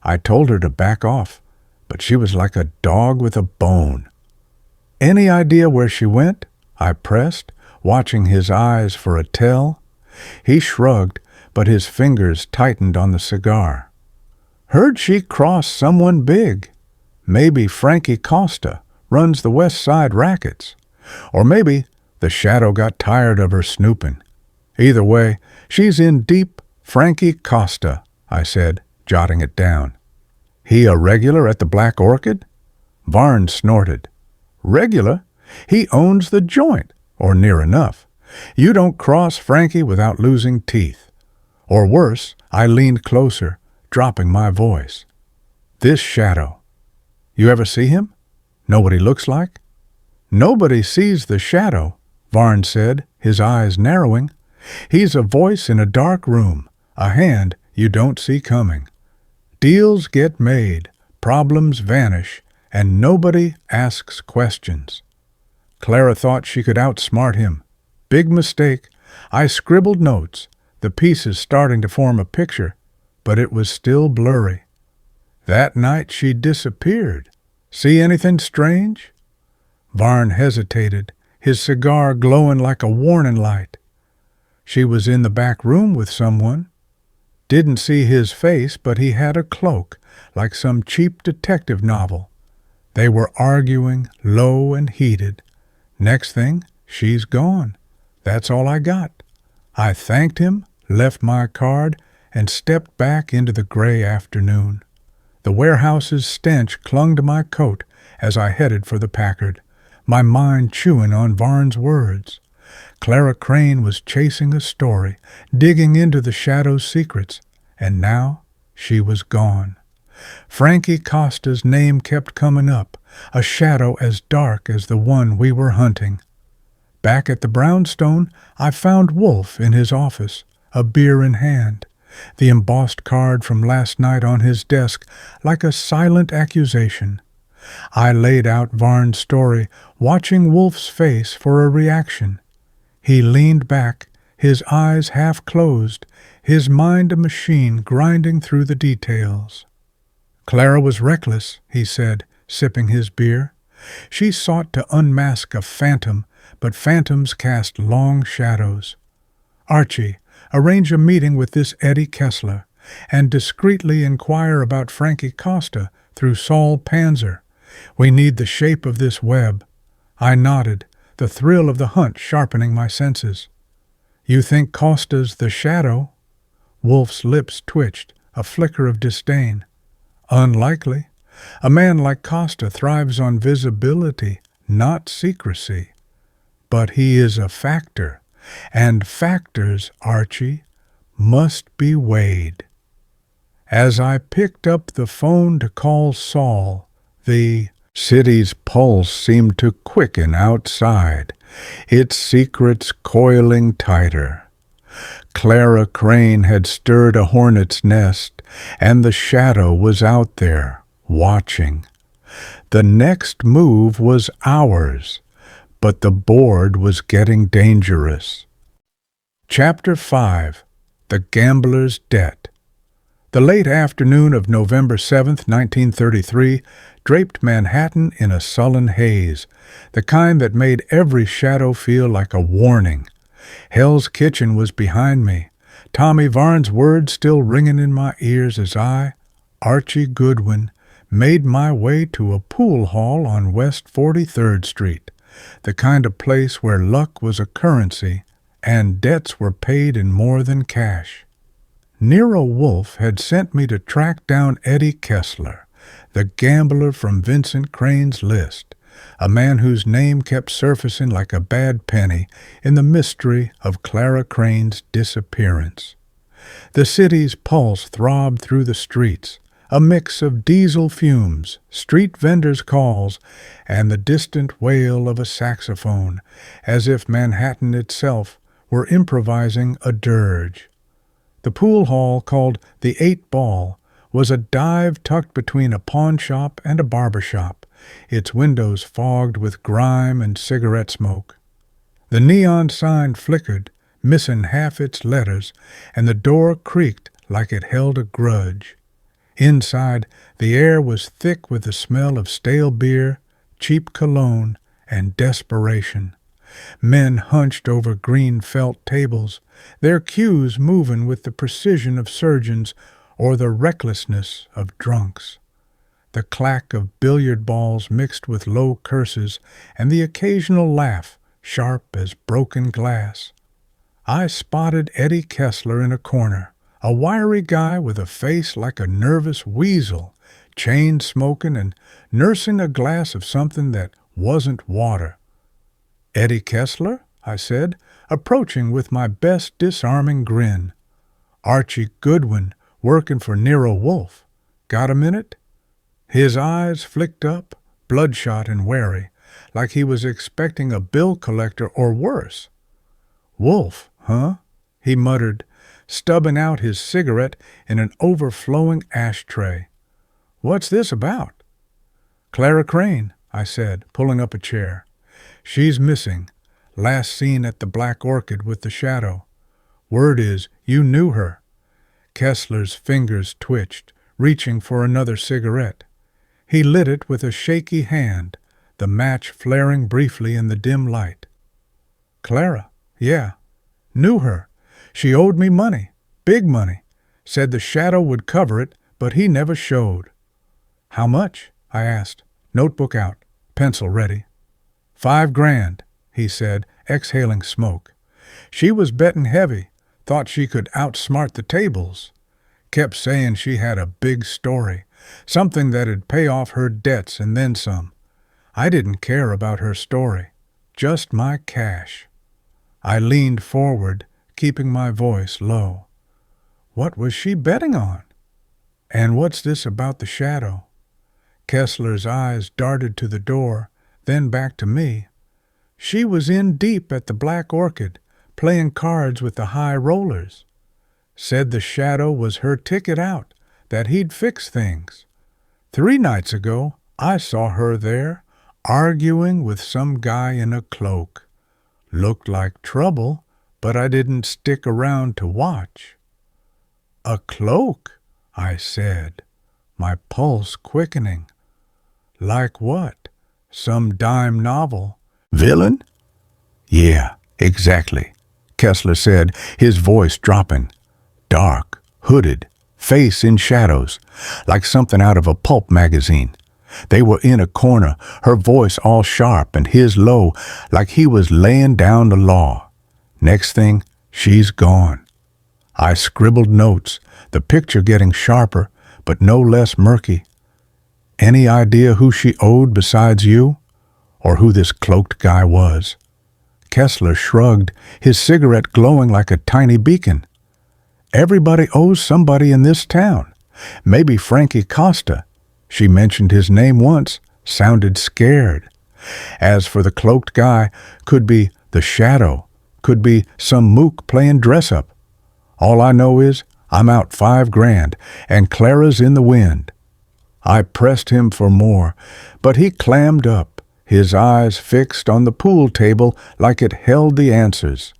I told her to back off, but she was like a dog with a bone." "Any idea where she went?" I pressed, watching his eyes for a tell. He shrugged, but his fingers tightened on the cigar. "Heard she crossed someone big. Maybe Frankie Costa runs the West Side rackets. Or maybe the Shadow got tired of her snooping. Either way, she's in deep Frankie Costa," I said, jotting it down. "He a regular at the Black Orchid?" Varn snorted. "Regular? He owns the joint, or near enough. You don't cross Frankie without losing teeth." Or worse, I leaned closer, dropping my voice. "This Shadow. You ever see him? Know what he looks like?" "Nobody sees the Shadow," Varn said, his eyes narrowing. "He's a voice in a dark room, a hand you don't see coming. Deals get made, problems vanish, and nobody asks questions." Clara thought she could outsmart him. Big mistake. I scribbled notes, the pieces starting to form a picture, but it was still blurry. "That night she disappeared. See anything strange?" Varn hesitated, his cigar glowing like a warning light. "She was in the back room with someone. Didn't see his face, but he had a cloak, like some cheap detective novel. They were arguing, low and heated. Next thing, she's gone. That's all I got. I thanked him, left my card, and stepped back into the gray afternoon. The warehouse's stench clung to my coat as I headed for the Packard, my mind chewing on Varn's words. Clara Crane was chasing a story, digging into the shadow's secrets, and now she was gone. Frankie Costa's name kept coming up, a shadow as dark as the one we were hunting. Back at the brownstone, I found Wolfe in his office, a beer in hand, the embossed card from last night on his desk like a silent accusation. I laid out Varn's story, watching Wolfe's face for a reaction. He leaned back, his eyes half closed, his mind a machine grinding through the details. Clara was reckless, he said, sipping his beer. She sought to unmask a phantom, but phantoms cast long shadows. Archie, arrange a meeting with this Eddie Kessler, and discreetly inquire about Frankie Costa through Saul Panzer. We need the shape of this web. I nodded, the thrill of the hunt sharpening my senses. You think Costa's the shadow? Wolfe's lips twitched, a flicker of disdain. Unlikely. A man like Costa thrives on visibility, not secrecy. But he is a factor, and factors, Archie, must be weighed. As I picked up the phone to call Saul, the city's pulse seemed to quicken outside, its secrets coiling tighter. Clara Crane had stirred a hornet's nest, and the shadow was out there, watching. The next move was ours, but the board was getting dangerous. Chapter 5. The Gambler's Debt. The late afternoon of November 7th, 1933, draped Manhattan in a sullen haze, the kind that made every shadow feel like a warning. Hell's Kitchen was behind me, Tommy Varn's words still ringing in my ears as I, Archie Goodwin, made my way to a pool hall on West 43rd Street, the kind of place where luck was a currency and debts were paid in more than cash. Nero Wolfe had sent me to track down Eddie Kessler, the gambler from Vincent Crane's list, a man whose name kept surfacing like a bad penny in the mystery of Clara Crane's disappearance. The city's pulse throbbed through the streets, a mix of diesel fumes, street vendors' calls, and the distant wail of a saxophone, as if Manhattan itself were improvising a dirge. The pool hall, called the 8 Ball, was a dive tucked between a pawn shop and a barber shop, its windows fogged with grime and cigarette smoke. The neon sign flickered, missing half its letters, and the door creaked like it held a grudge. Inside, the air was thick with the smell of stale beer, cheap cologne, and desperation. Men hunched over green felt tables, their cues moving with the precision of surgeons or the recklessness of drunks. The clack of billiard balls mixed with low curses and the occasional laugh, sharp as broken glass. I spotted Eddie Kessler in a corner, a wiry guy with a face like a nervous weasel, chain smoking and nursing a glass of something that wasn't water. "Eddie Kessler?" I said, approaching with my best disarming grin. "Archie Goodwin, working for Nero Wolfe. Got a minute?" His eyes flicked up, bloodshot and wary, like he was expecting a bill collector or worse. "Wolfe, huh?" he muttered, stubbing out his cigarette in an overflowing ashtray. "What's this about?" "Clara Crane," I said, pulling up a chair. "She's missing. Last seen at the Black Orchid with the shadow. Word is you knew her." Kessler's fingers twitched, reaching for another cigarette. He lit it with a shaky hand, the match flaring briefly in the dim light. "Clara, yeah. Knew her. She owed me money, big money. Said the shadow would cover it, but he never showed." "How much?" I asked, notebook out, pencil ready. $5 grand, he said, exhaling smoke. She was betting heavy, thought she could outsmart the tables. Kept saying she had a big story, something that'd pay off her debts and then some. I didn't care about her story, just my cash. I leaned forward, keeping my voice low. What was she betting on? And what's this about the shadow? Kessler's eyes darted to the door, then back to me. She was in deep at the Black Orchid, playing cards with the high rollers. Said the shadow was her ticket out, that he'd fix things. 3 nights ago, I saw her there, arguing with some guy in a cloak. Looked like trouble, but I didn't stick around to watch. A cloak, I said, my pulse quickening. Like what? Some dime novel? Villain? Yeah, exactly, Kessler said, his voice dropping. Dark, hooded, face in shadows, like something out of a pulp magazine. They were in a corner, her voice all sharp and his low, like he was laying down the law. Next thing, she's gone. I scribbled notes, the picture getting sharper, but no less murky. Any idea who she owed besides you? Or who this cloaked guy was? Kessler shrugged, his cigarette glowing like a tiny beacon. Everybody owes somebody in this town. Maybe Frankie Costa. She mentioned his name once, sounded scared. As for the cloaked guy, could be the shadow, could be some mook playing dress-up. All I know is I'm out $5 grand, and Clara's in the wind. I pressed him for more, but he clammed up, his eyes fixed on the pool table like it held the answers.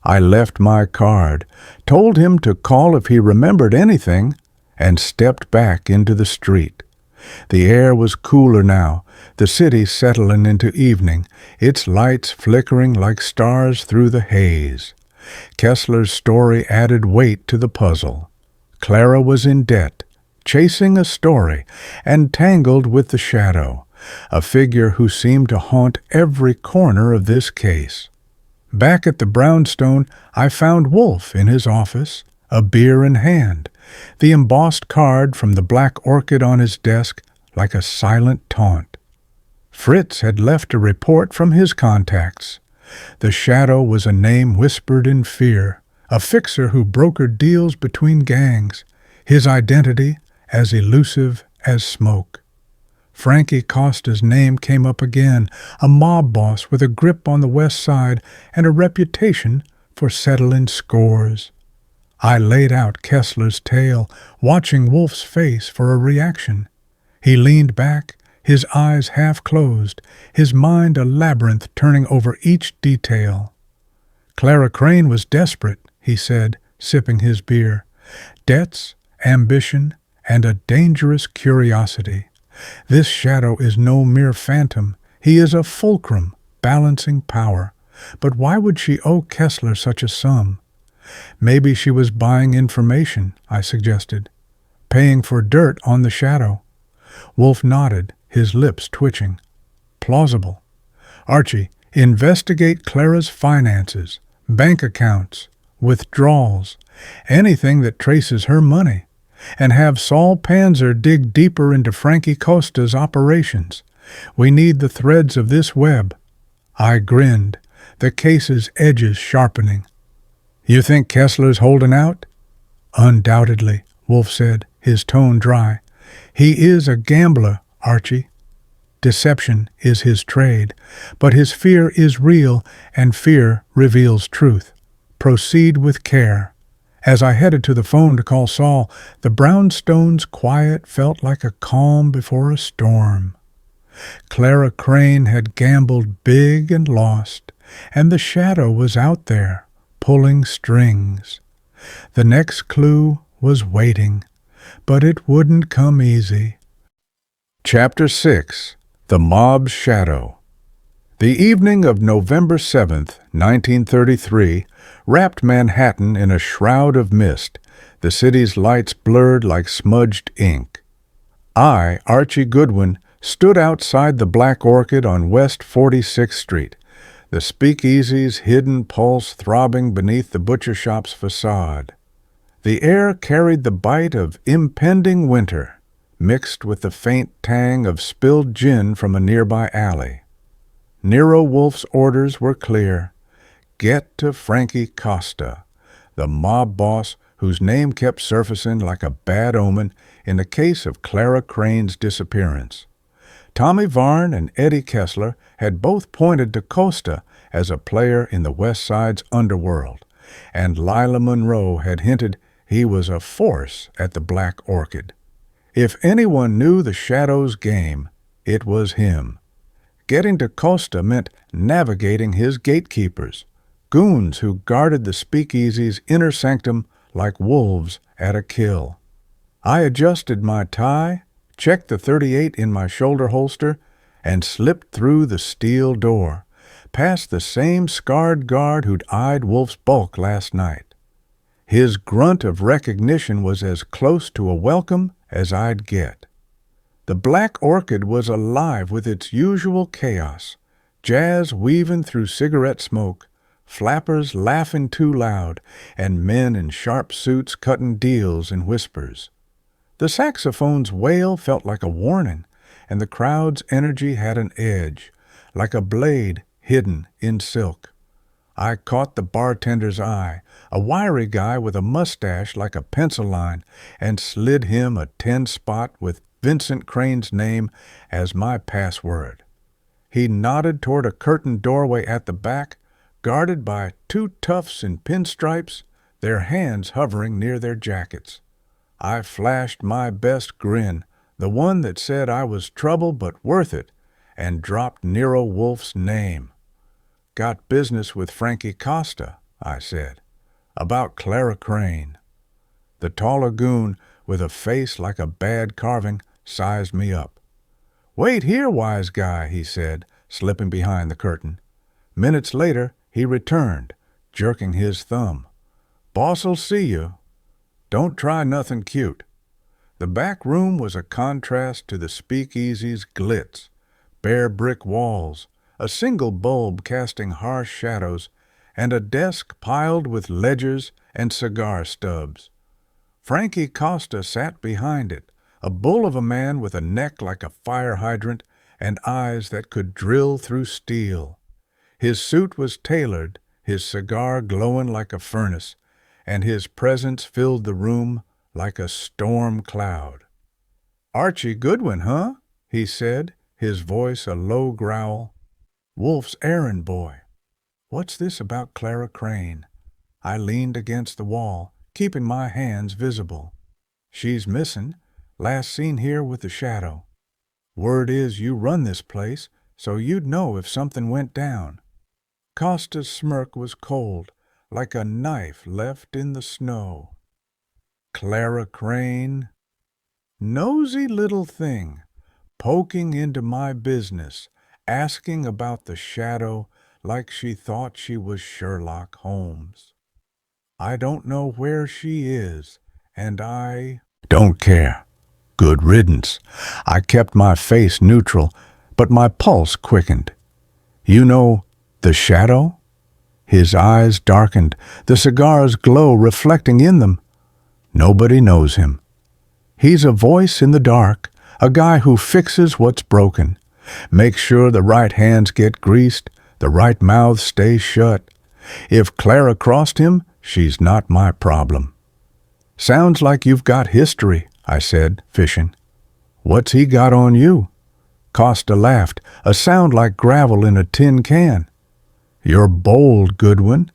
I left my card, told him to call if he remembered anything, and stepped back into the street. The air was cooler now, the city settling into evening, its lights flickering like stars through the haze. Kessler's story added weight to the puzzle. Clara was in debt, chasing a story, and tangled with the shadow, a figure who seemed to haunt every corner of this case. Back at the brownstone, I found Wolfe in his office, a beer in hand, the embossed card from the Black Orchid on his desk like a silent taunt. Fritz had left a report from his contacts. The shadow was a name whispered in fear, a fixer who brokered deals between gangs, his identity as elusive as smoke. Frankie Costa's name came up again, a mob boss with a grip on the west side and a reputation for settling scores. I laid out Kessler's tale, watching Wolfe's face for a reaction. He leaned back, his eyes half closed, his mind a labyrinth turning over each detail. Clara Crane was desperate, he said, sipping his beer. Debts, ambition, and a dangerous curiosity. This shadow is no mere phantom. He is a fulcrum, balancing power. But why would she owe Kessler such a sum? Maybe she was buying information, I suggested. Paying for dirt on the shadow. Wolfe nodded, his lips twitching. Plausible. Archie, investigate Clara's finances, bank accounts, withdrawals, anything that traces her money. And have Saul Panzer dig deeper into Frankie Costa's operations. We need the threads of this web. I grinned, the case's edges sharpening. You think Kessler's holding out? Undoubtedly, Wolfe said, his tone dry. He is a gambler, Archie. Deception is his trade, but his fear is real, and fear reveals truth. Proceed with care. As I headed to the phone to call Saul, the brownstone's quiet felt like a calm before a storm. Clara Crane had gambled big and lost, and the shadow was out there, pulling strings. The next clue was waiting, but it wouldn't come easy. Chapter 6. The Mob's Shadow. The evening of November 7th, 1933, wrapped Manhattan in a shroud of mist, the city's lights blurred like smudged ink. I, Archie Goodwin, stood outside the Black Orchid on West 46th Street, the speakeasy's hidden pulse throbbing beneath the butcher shop's facade. The air carried the bite of impending winter, mixed with the faint tang of spilled gin from a nearby alley. Nero Wolfe's orders were clear. Get to Frankie Costa, the mob boss whose name kept surfacing like a bad omen in the case of Clara Crane's disappearance. Tommy Varn and Eddie Kessler had both pointed to Costa as a player in the West Side's underworld, and Lila Monroe had hinted he was a force at the Black Orchid. If anyone knew the Shadow's game, it was him. Getting to Costa meant navigating his gatekeepers, goons who guarded the speakeasy's inner sanctum like wolves at a kill. I adjusted my tie, checked the .38 in my shoulder holster, and slipped through the steel door, past the same scarred guard who'd eyed Wolfe's bulk last night. His grunt of recognition was as close to a welcome as I'd get. The Black Orchid was alive with its usual chaos, jazz weaving through cigarette smoke, flappers laughing too loud, and men in sharp suits cutting deals in whispers. The saxophone's wail felt like a warning, and the crowd's energy had an edge, like a blade hidden in silk. I caught the bartender's eye, a wiry guy with a mustache like a pencil line, and slid him a 10 spot with Vincent Crane's name as my password. He nodded toward a curtained doorway at the back, guarded by two toughs in pinstripes, their hands hovering near their jackets. I flashed my best grin, the one that said I was trouble but worth it, and dropped Nero Wolfe's name. Got business with Frankie Costa, I said. About Clara Crane. The taller goon, with a face like a bad carving, sized me up. Wait here, wise guy, he said, slipping behind the curtain. Minutes later, he returned, jerking his thumb. Boss'll see you. Don't try nothing cute. The back room was a contrast to the speakeasy's glitz, bare brick walls, a single bulb casting harsh shadows, and a desk piled with ledgers and cigar stubs. Frankie Costa sat behind it, a bull of a man with a neck like a fire hydrant and eyes that could drill through steel. His suit was tailored, his cigar glowing like a furnace, and his presence filled the room like a storm cloud. Archie Goodwin, huh? He said, his voice a low growl. Wolfe's errand boy. What's this about Clara Crane? I leaned against the wall, keeping my hands visible. She's missing, last seen here with the Shadow. Word is you run this place, so you'd know if something went down. Costa's smirk was cold, like a knife left in the snow. Clara Crane? Nosy little thing, poking into my business, asking about the Shadow like she thought she was Sherlock Holmes. I don't know where she is, and I don't care. Good riddance. I kept my face neutral, but my pulse quickened. You know the Shadow? His eyes darkened, the cigar's glow reflecting in them. Nobody knows him. He's a voice in the dark, a guy who fixes what's broken, makes sure the right hands get greased, the right mouth stays shut. If Clara crossed him, she's not my problem. Sounds like you've got history, I said, fishing. What's he got on you? Costa laughed, a sound like gravel in a tin can. You're bold, Goodwin.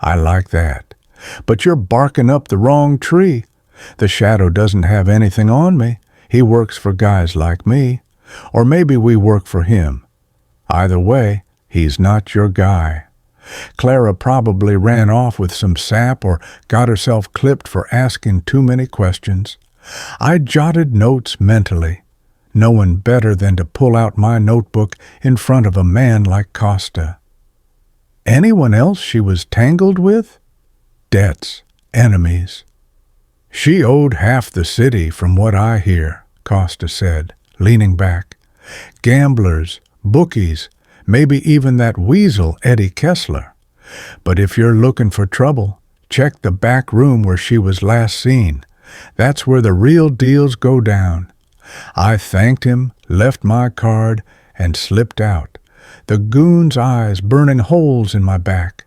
I like that. But you're barking up the wrong tree. The Shadow doesn't have anything on me. He works for guys like me. Or maybe we work for him. Either way, he's not your guy. Clara probably ran off with some sap or got herself clipped for asking too many questions. I jotted notes mentally, knowing better than to pull out my notebook in front of a man like Costa. Anyone else she was tangled with? Debts, enemies. She owed half the city from what I hear, Costa said, leaning back, Gamblers, bookies, maybe even that weasel Eddie Kessler. But if you're looking for trouble, check the back room where she was last seen. That's where the real deals go down. I thanked him, left my card, and slipped out, the goon's eyes burning holes in my back.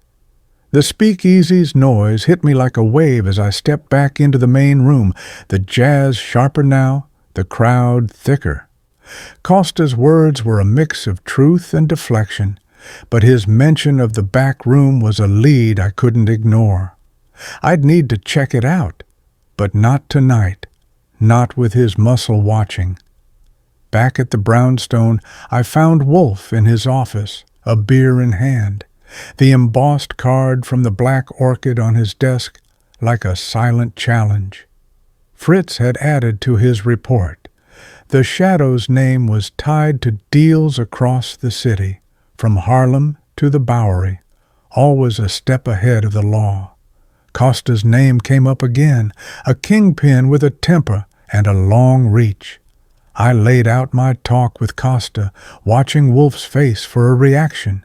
The speakeasy's noise hit me like a wave as I stepped back into the main room, the jazz sharper now, the crowd thicker. Costa's words were a mix of truth and deflection, but his mention of the back room was a lead I couldn't ignore. I'd need to check it out, but not tonight, not with his muscle watching. Back at the brownstone, I found Wolfe in his office, a beer in hand, the embossed card from the Black Orchid on his desk like a silent challenge. Fritz had added to his report. The Shadow's name was tied to deals across the city, from Harlem to the Bowery, always a step ahead of the law. Costa's name came up again, a kingpin with a temper and a long reach. I laid out my talk with Costa, watching Wolfe's face for a reaction.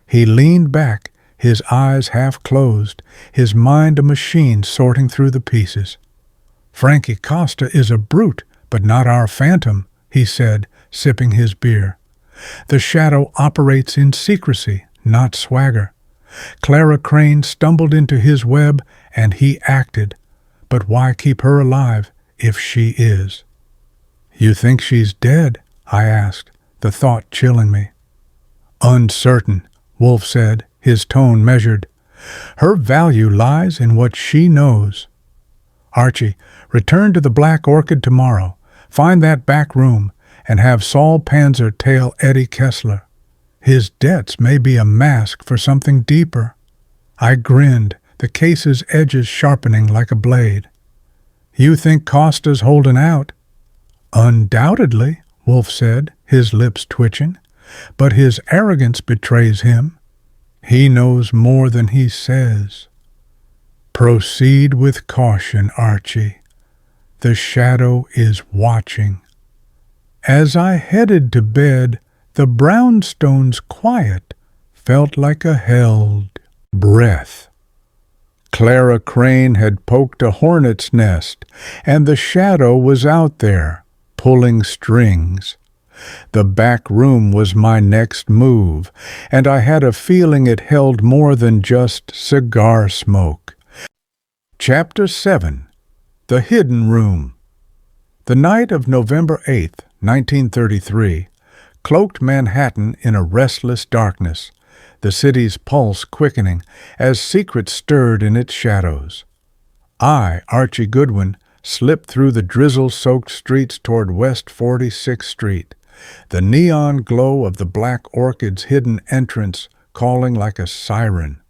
He leaned back, his eyes half closed, his mind a machine sorting through the pieces. "Frankie Costa is a brute, but not our phantom," he said, sipping his beer. "The Shadow operates in secrecy, not swagger. Clara Crane stumbled into his web, and he acted. But why keep her alive if she is?" "You think she's dead?" I asked, the thought chilling me. "Uncertain," Wolfe said, his tone measured. "Her value lies in what she knows. Archie, return to the Black Orchid tomorrow. Find that back room, and have Saul Panzer tail Eddie Kessler. His debts may be a mask for something deeper." I grinned, the case's edges sharpening like a blade. "You think Costa's holding out?" "Undoubtedly," Wolfe said, his lips twitching, "but his arrogance betrays him. He knows more than he says. Proceed with caution, Archie. The Shadow is watching." As I headed to bed, the brownstone's quiet felt like a held breath. Clara Crane had poked a hornet's nest, and the Shadow was out there, pulling strings. The back room was my next move, and I had a feeling it held more than just cigar smoke. Chapter 7. The Hidden Room. The night of November 8th, 1933, cloaked Manhattan in a restless darkness, the city's pulse quickening as secrets stirred in its shadows. I, Archie Goodwin, slipped through the drizzle-soaked streets toward West 46th Street, the neon glow of the Black Orchid's hidden entrance calling like a siren.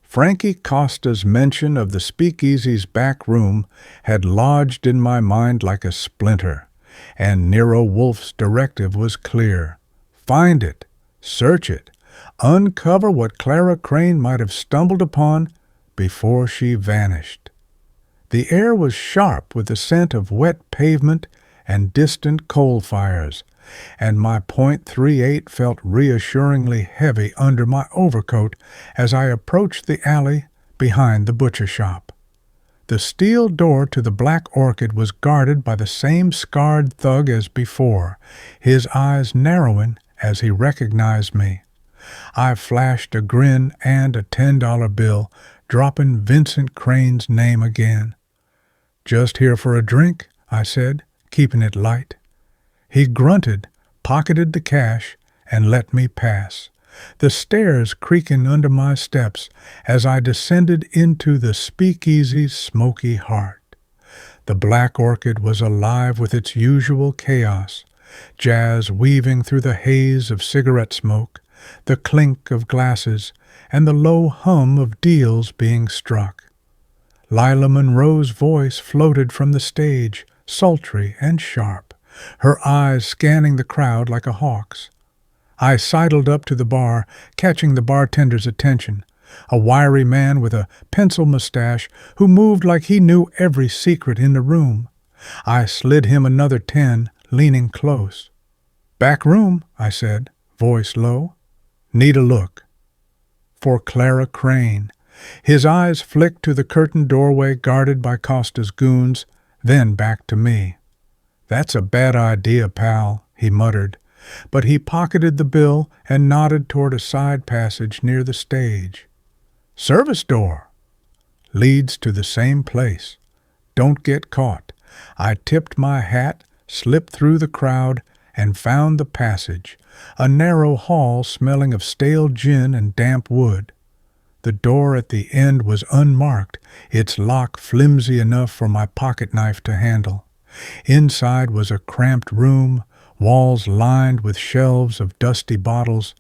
Frankie Costa's mention of the Speakeasy's back room had lodged in my mind like a splinter, and Nero Wolfe's directive was clear. Find it, search it, uncover what Clara Crane might have stumbled upon before she vanished. The air was sharp with the scent of wet pavement and distant coal fires, and my .38 felt reassuringly heavy under my overcoat as I approached the alley behind the butcher shop. The steel door to the Black Orchid was guarded by the same scarred thug as before, his eyes narrowing as he recognized me. I flashed a grin and a $10 bill, dropping Vincent Crane's name again. "Just here for a drink," I said, keeping it light. He grunted, pocketed the cash, and let me pass, the stairs creaking under my steps as I descended into the Speakeasy's smoky heart. The Black Orchid was alive with its usual chaos, jazz weaving through the haze of cigarette smoke, the clink of glasses, and the low hum of deals being struck. Lila Monroe's voice floated from the stage, sultry and sharp, her eyes scanning the crowd like a hawk's. I sidled up to the bar, catching the bartender's attention, a wiry man with a pencil mustache who moved like he knew every secret in the room. I slid him another 10, leaning close. "Back room," I said, voice low. "Need a look." For Clara Crane. His eyes flicked to the curtained doorway guarded by Costa's goons, then back to me. "That's a bad idea, pal," he muttered, but he pocketed the bill and nodded toward a side passage near the stage. "Service door." "Leads to the same place. Don't get caught." I tipped my hat, slipped through the crowd, and found the passage, a narrow hall smelling of stale gin and damp wood. The door at the end was unmarked, its lock flimsy enough for my pocket knife to handle. Inside was a cramped room, walls lined with shelves of dusty bottles,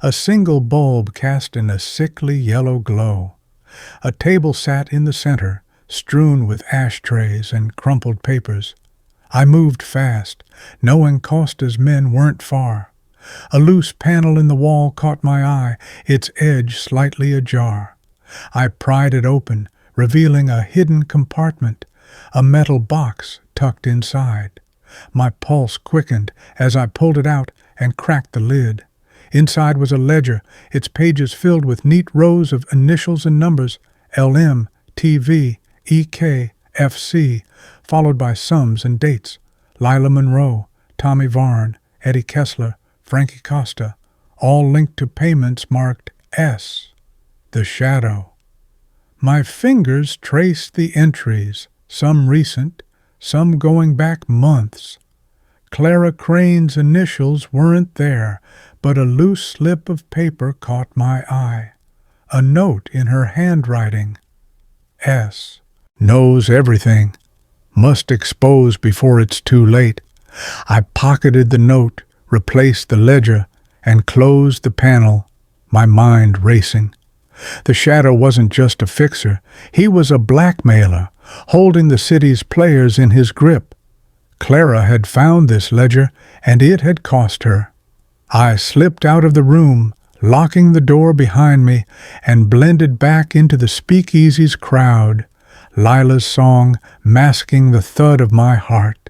a single bulb cast in a sickly yellow glow. A table sat in the center, strewn with ashtrays and crumpled papers. I moved fast, knowing Costa's men weren't far. A loose panel in the wall caught my eye, its edge slightly ajar. I pried it open, revealing a hidden compartment, a metal box tucked inside. My pulse quickened as I pulled it out and cracked the lid. Inside was a ledger, its pages filled with neat rows of initials and numbers, LM, TV, EK, FC, followed by sums and dates. Lila Monroe, Tommy Varn, Eddie Kessler, Frankie Costa, all linked to payments marked S. The Shadow. My fingers traced the entries, some recent, some going back months. Clara Crane's initials weren't there, but a loose slip of paper caught my eye. A note in her handwriting. S. Knows everything. Must expose before it's too late. I pocketed the note, replaced the ledger, and closed the panel, my mind racing. The Shadow wasn't just a fixer. He was a blackmailer, holding the city's players in his grip. Clara had found this ledger, and it had cost her. I slipped out of the room, locking the door behind me, and blended back into the Speakeasy's crowd, Lila's song masking the thud of my heart.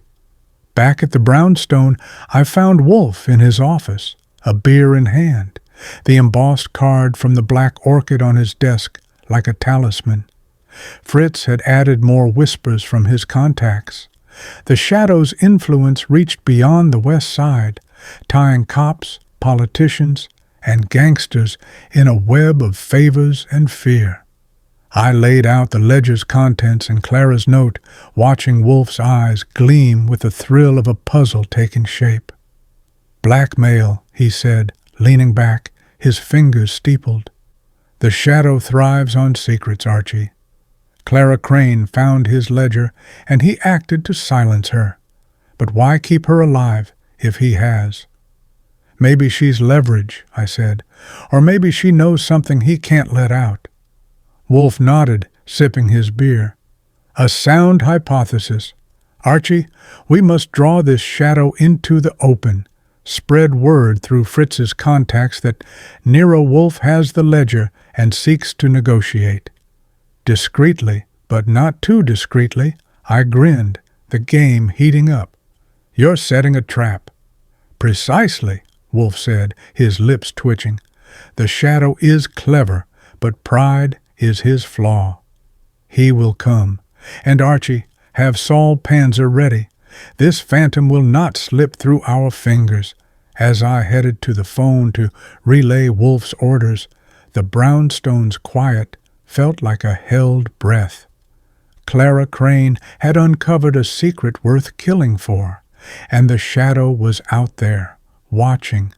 Back at the brownstone, I found Wolfe in his office, a beer in hand, the embossed card from the Black Orchid on his desk like a talisman. Fritz had added more whispers from his contacts. The Shadow's influence reached beyond the West Side, tying cops, politicians, and gangsters in a web of favors and fear. I laid out the ledger's contents in Clara's note, watching Wolfe's eyes gleam with the thrill of a puzzle taking shape. "Blackmail," he said, leaning back, his fingers steepled. "The Shadow thrives on secrets, Archie." Clara Crane found his ledger, and he acted to silence her. But why keep her alive if he has? "Maybe she's leverage," I said, "or maybe she knows something he can't let out." Wolfe nodded, sipping his beer. "A sound hypothesis. Archie, we must draw this Shadow into the open. Spread word through Fritz's contacts that Nero Wolfe has the ledger and seeks to negotiate." Discreetly, but not too discreetly, I grinned, the game heating up. "You're setting a trap." "Precisely," Wolfe said, his lips twitching. "The Shadow is clever, but pride is his flaw. He will come. And Archie, have Saul Panzer ready. This phantom will not slip through our fingers." As I headed to the phone to relay Wolfe's orders, the brownstone's quiet felt like a held breath. Clara Crane had uncovered a secret worth killing for, and the Shadow was out there, watching.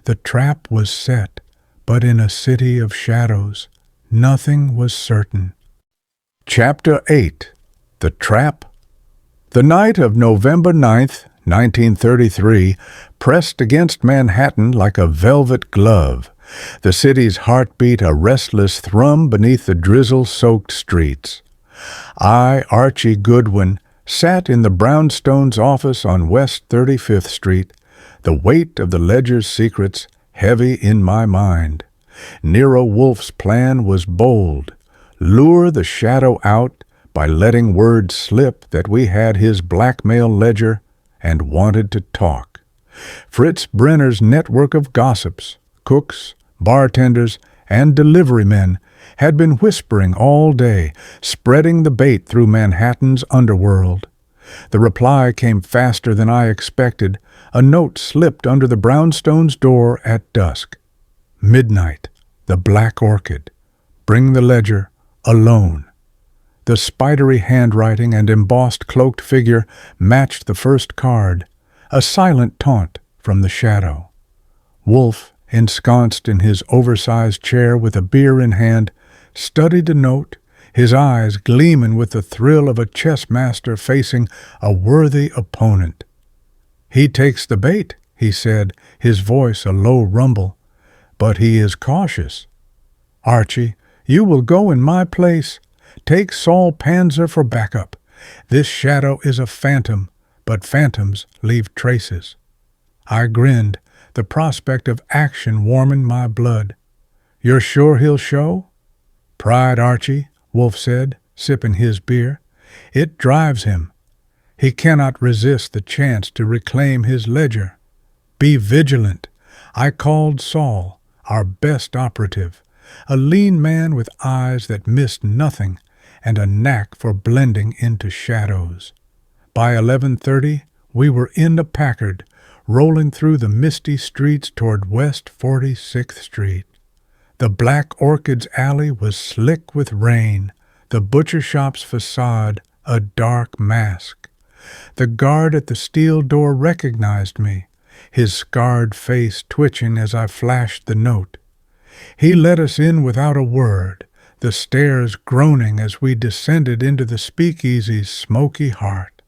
The trap was set, but in a city of shadows, nothing was certain. Chapter 8. The Trap. The night of November 9th, 1933, pressed against Manhattan like a velvet glove. The city's heartbeat a restless thrum beneath the drizzle-soaked streets. I, Archie Goodwin, sat in the brownstone's office on West 35th Street, the weight of the ledger's secrets heavy in my mind. Nero Wolfe's plan was bold. Lure the Shadow out by letting word slip that we had his blackmail ledger and wanted to talk. Fritz Brenner's network of gossips, cooks, bartenders, and delivery men had been whispering all day, spreading the bait through Manhattan's underworld. The reply came faster than I expected. A note slipped under the brownstone's door at dusk. Midnight, the Black Orchid. Bring the ledger, alone. The spidery handwriting and embossed cloaked figure matched the first card, a silent taunt from the shadow. Wolfe, ensconced in his oversized chair with a beer in hand, studied the note, his eyes gleaming with the thrill of a chess master facing a worthy opponent. "He takes the bait," he said, his voice a low rumble, "but he is cautious. Archie, you will go in my place. Take Saul Panzer for backup. This shadow is a phantom, but phantoms leave traces." I grinned, the prospect of action warming my blood. "You're sure he'll show?" "Pride, Archie," Wolfe said, sipping his beer. "It drives him. He cannot resist the chance to reclaim his ledger. Be vigilant." I called Saul, our best operative, a lean man with eyes that missed nothing and a knack for blending into shadows. By 11:30, we were in the Packard, rolling through the misty streets toward West 46th Street. The Black Orchid's alley was slick with rain, the butcher shop's facade a dark mask. The guard at the steel door recognized me, his scarred face twitching as I flashed the note. He let us in without a word, the stairs groaning as we descended into the Speakeasy's smoky heart.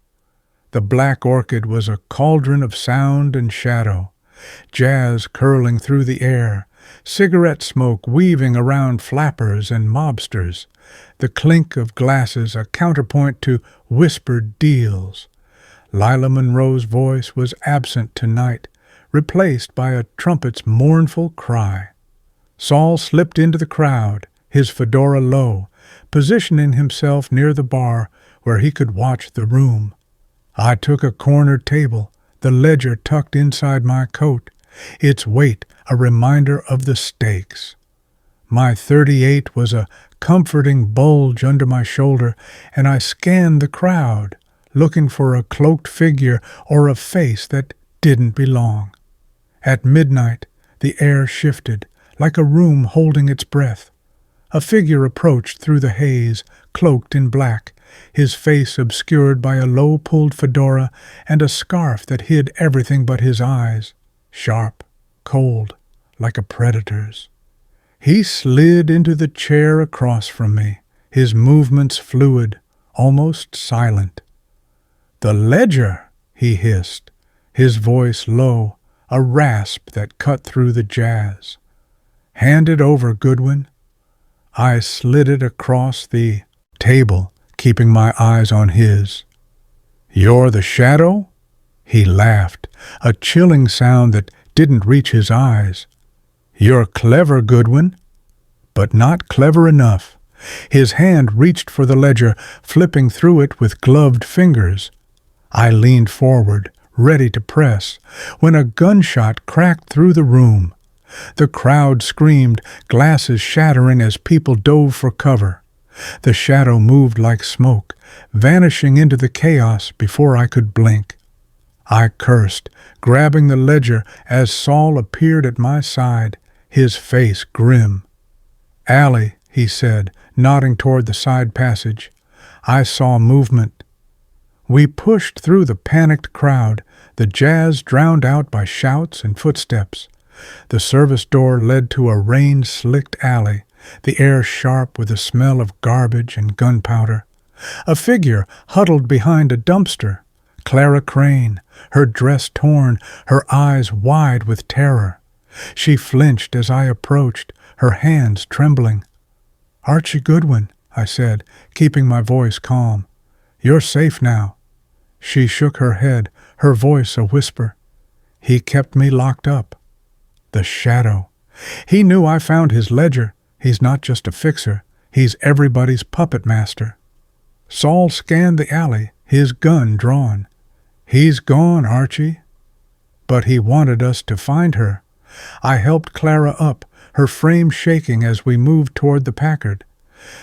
The Black Orchid was a cauldron of sound and shadow, jazz curling through the air, cigarette smoke weaving around flappers and mobsters, the clink of glasses a counterpoint to whispered deals. Lila Monroe's voice was absent tonight, replaced by a trumpet's mournful cry. Saul slipped into the crowd, his fedora low, positioning himself near the bar where he could watch the room. I took a cornered table, the ledger tucked inside my coat, its weight a reminder of the stakes. My .38 was a comforting bulge under my shoulder, and I scanned the crowd, looking for a cloaked figure or a face that didn't belong. At midnight, the air shifted, like a room holding its breath. A figure approached through the haze, cloaked in black, his face obscured by a low-pulled fedora and a scarf that hid everything but his eyes, sharp, cold, like a predator's. He slid into the chair across from me, his movements fluid, almost silent. "The ledger," he hissed, his voice low, a rasp that cut through the jazz. "Hand it over, Goodwin." I slid it across the table, keeping my eyes on his. "You're the shadow?" He laughed, a chilling sound that didn't reach his eyes. "You're clever, Goodwin." But not clever enough. His hand reached for the ledger, flipping through it with gloved fingers. I leaned forward, ready to press, when a gunshot cracked through the room. The crowd screamed, glasses shattering as people dove for cover. The shadow moved like smoke, vanishing into the chaos before I could blink. I cursed, grabbing the ledger as Saul appeared at my side, his face grim. "Alley," he said, nodding toward the side passage. I saw movement. We pushed through the panicked crowd, the jazz drowned out by shouts and footsteps. The service door led to a rain-slicked alley, the air sharp with the smell of garbage and gunpowder. A figure huddled behind a dumpster. Clara Crane, her dress torn, her eyes wide with terror. She flinched as I approached, her hands trembling. "Archie Goodwin," I said, keeping my voice calm. "You're safe now." She shook her head, her voice a whisper. "He kept me locked up." The shadow. He knew I found his ledger. He's not just a fixer. He's everybody's puppet master. Saul scanned the alley, his gun drawn. "He's gone, Archie." But he wanted us to find her. I helped Clara up, her frame shaking as we moved toward the Packard.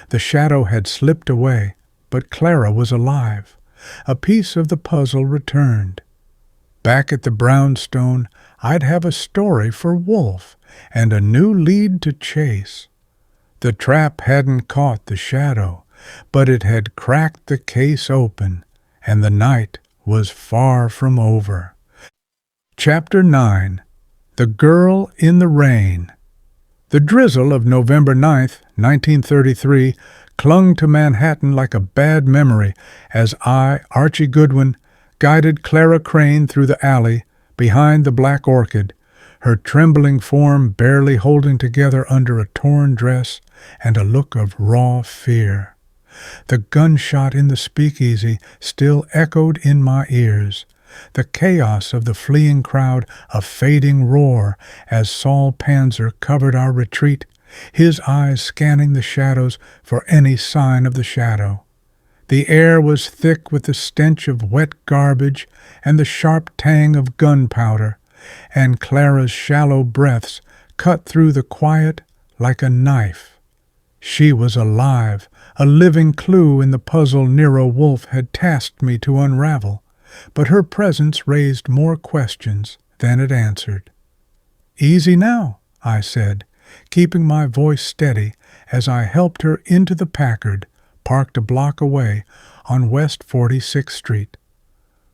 The shadow had slipped away, but Clara was alive. A piece of the puzzle returned. Back at the brownstone, I'd have a story for Wolfe and a new lead to chase. The trap hadn't caught the shadow, but it had cracked the case open, and the night was far from over. Chapter 9. The Girl in the Rain. The drizzle of November 9th, 1933, clung to Manhattan like a bad memory as I, Archie Goodwin, guided Clara Crane through the alley behind the Black Orchid, her trembling form barely holding together under a torn dress and a look of raw fear. The gunshot in the speakeasy still echoed in my ears, the chaos of the fleeing crowd a fading roar as Saul Panzer covered our retreat, his eyes scanning the shadows for any sign of the shadow. The air was thick with the stench of wet garbage and the sharp tang of gunpowder, and Clara's shallow breaths cut through the quiet like a knife. She was alive, a living clue in the puzzle Nero Wolfe had tasked me to unravel, but her presence raised more questions than it answered. "Easy now," I said, keeping my voice steady as I helped her into the Packard, parked a block away on West 46th Street.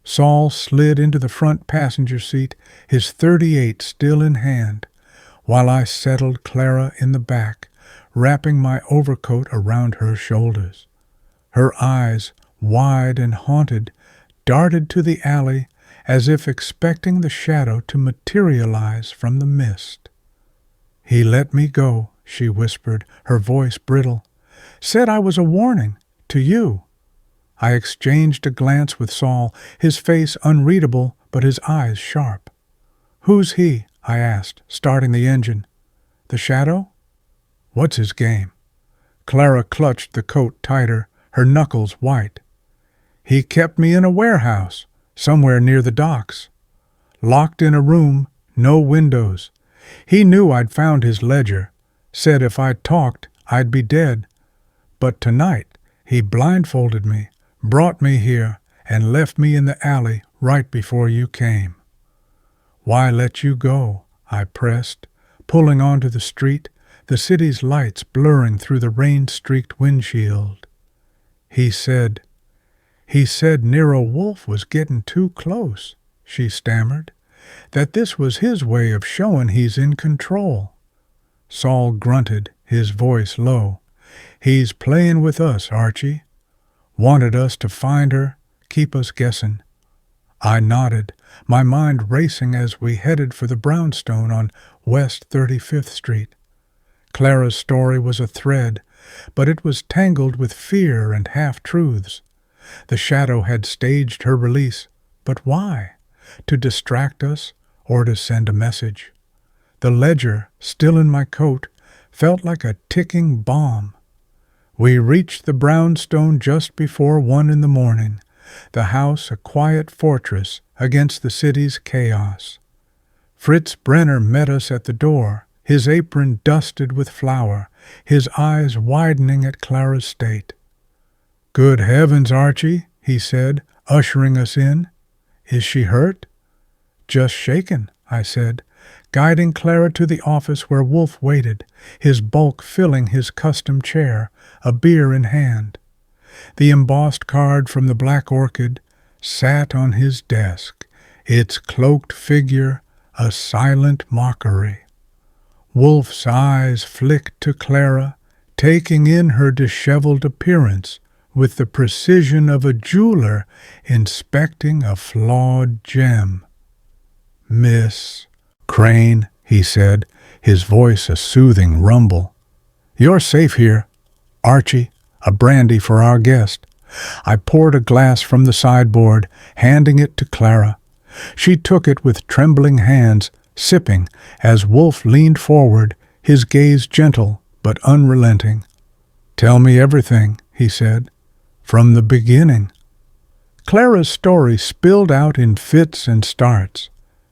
Saul slid into the front passenger seat, his .38 still in hand, while I settled Clara in the back, wrapping my overcoat around her shoulders. Her eyes, wide and haunted, darted to the alley as if expecting the shadow to materialize from the mist. "He let me go," she whispered, her voice brittle. "Said I was a warning to you." I exchanged a glance with Saul, his face unreadable but his eyes sharp. "Who's he?" I asked, starting the engine. "The shadow? What's his game?" Clara clutched the coat tighter, her knuckles white. "He kept me in a warehouse, somewhere near the docks. Locked in a room, no windows. He knew I'd found his ledger, said if I talked, I'd be dead. But tonight, he blindfolded me, brought me here, and left me in the alley right before you came." "Why let you go?" I pressed, pulling onto the street, the city's lights blurring through the rain-streaked windshield. He said Nero Wolfe was getting too close," she stammered, "that this was his way of showing he's in control." Saul grunted, his voice low. "He's playing with us, Archie. Wanted us to find her, keep us guessing." I nodded, my mind racing as we headed for the brownstone on West 35th Street. Clara's story was a thread, but it was tangled with fear and half-truths. The shadow had staged her release, but why? To distract us or to send a message? The ledger, still in my coat, felt like a ticking bomb. We reached the brownstone just before 1 in the morning, the house a quiet fortress against the city's chaos. Fritz Brenner met us at the door, his apron dusted with flour, his eyes widening at Clara's state. "Good heavens, Archie," he said, ushering us in. "Is she hurt?" "Just shaken," I said, guiding Clara to the office where Wolfe waited, his bulk filling his custom chair, a beer in hand. The embossed card from the Black Orchid sat on his desk, its cloaked figure a silent mockery. Wolfe's eyes flicked to Clara, taking in her disheveled appearance with the precision of a jeweler inspecting a flawed gem. "Miss Crane," he said, his voice a soothing rumble. "You're safe here. Archie, a brandy for our guest." I poured a glass from the sideboard, handing it to Clara. She took it with trembling hands, sipping, as Wolfe leaned forward, his gaze gentle but unrelenting. "Tell me everything," he said, "from the beginning." Clara's story spilled out in fits and starts.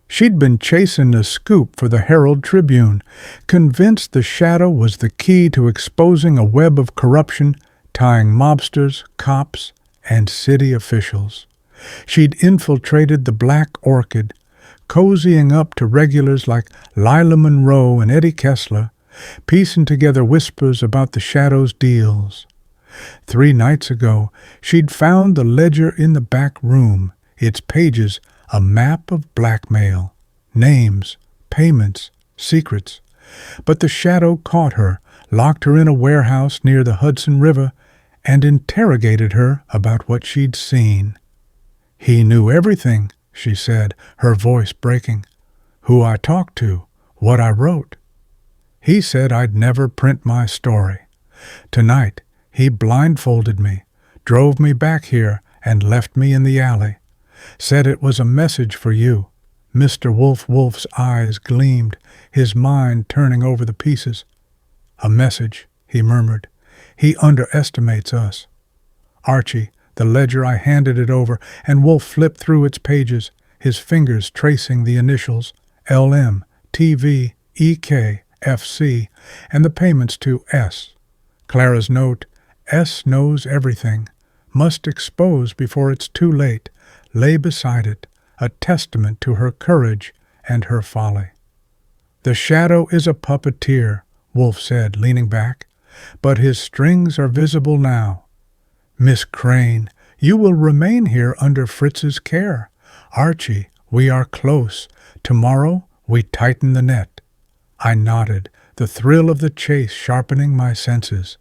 She'd been chasing a scoop for the Herald Tribune, convinced the shadow was the key to exposing a web of corruption tying mobsters, cops, and city officials. She'd infiltrated the Black Orchid, cozying up to regulars like Lila Monroe and Eddie Kessler, piecing together whispers about the shadow's deals. 3 nights ago, she'd found the ledger in the back room, its pages a map of blackmail, names, payments, secrets. But the shadow caught her, locked her in a warehouse near the Hudson River, and interrogated her about what she'd seen. "He knew everything," she said, her voice breaking. "Who I talked to, what I wrote. He said I'd never print my story. Tonight, he blindfolded me, drove me back here, and left me in the alley. Said it was a message for you." Mr. Wolfe's eyes gleamed, his mind turning over the pieces. "A message," he murmured. "He underestimates us." "Archie, the ledger," I handed it over, and Wolfe flipped through its pages, his fingers tracing the initials LM, TV, EK, FC, and the payments to S. Clara's note, "S knows everything, must expose before it's too late," lay beside it, a testament to her courage and her folly. "The shadow is a puppeteer," Wolfe said, leaning back, "but his strings are visible now. Miss Crane, you will remain here under Fritz's care. Archie, we are close. Tomorrow we tighten the net." I nodded, the thrill of the chase sharpening my senses.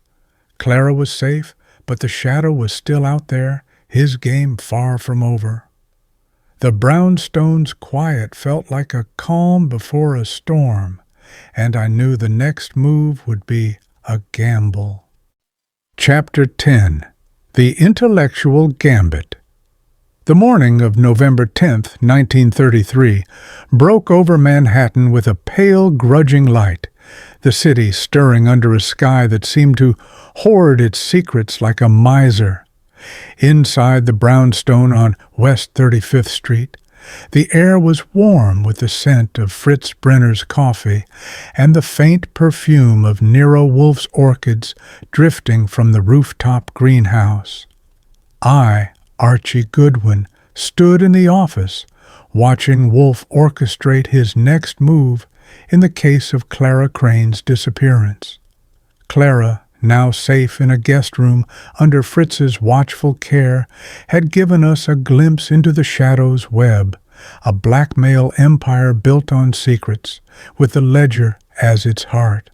Clara was safe, but the shadow was still out there, his game far from over. The brownstone's quiet felt like a calm before a storm, and I knew the next move would be a gamble. Chapter 10. The Intellectual Gambit. The morning of November 10th, 1933, broke over Manhattan with a pale, grudging light, the city stirring under a sky that seemed to hoard its secrets like a miser. Inside the brownstone on West 35th Street, the air was warm with the scent of Fritz Brenner's coffee and the faint perfume of Nero Wolfe's orchids drifting from the rooftop greenhouse. I, Archie Goodwin, stood in the office, watching Wolfe orchestrate his next move in the case of Clara Crane's disappearance. Clara, now safe in a guest room under Fritz's watchful care, had given us a glimpse into the shadow's web, a blackmail empire built on secrets, with the ledger as its heart.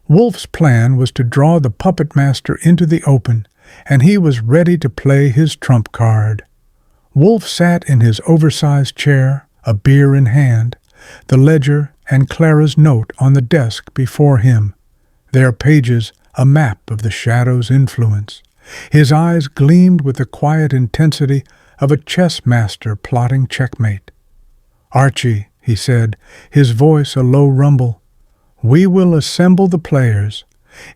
Wolfe's plan was to draw the puppet master into the open, and he was ready to play his trump card. Wolfe sat in his oversized chair, a beer in hand, the ledger and Clara's note on the desk before him, their pages a map of the shadow's influence. His eyes gleamed with the quiet intensity of a chess master plotting checkmate. "Archie," he said, his voice a low rumble, "we will assemble the players.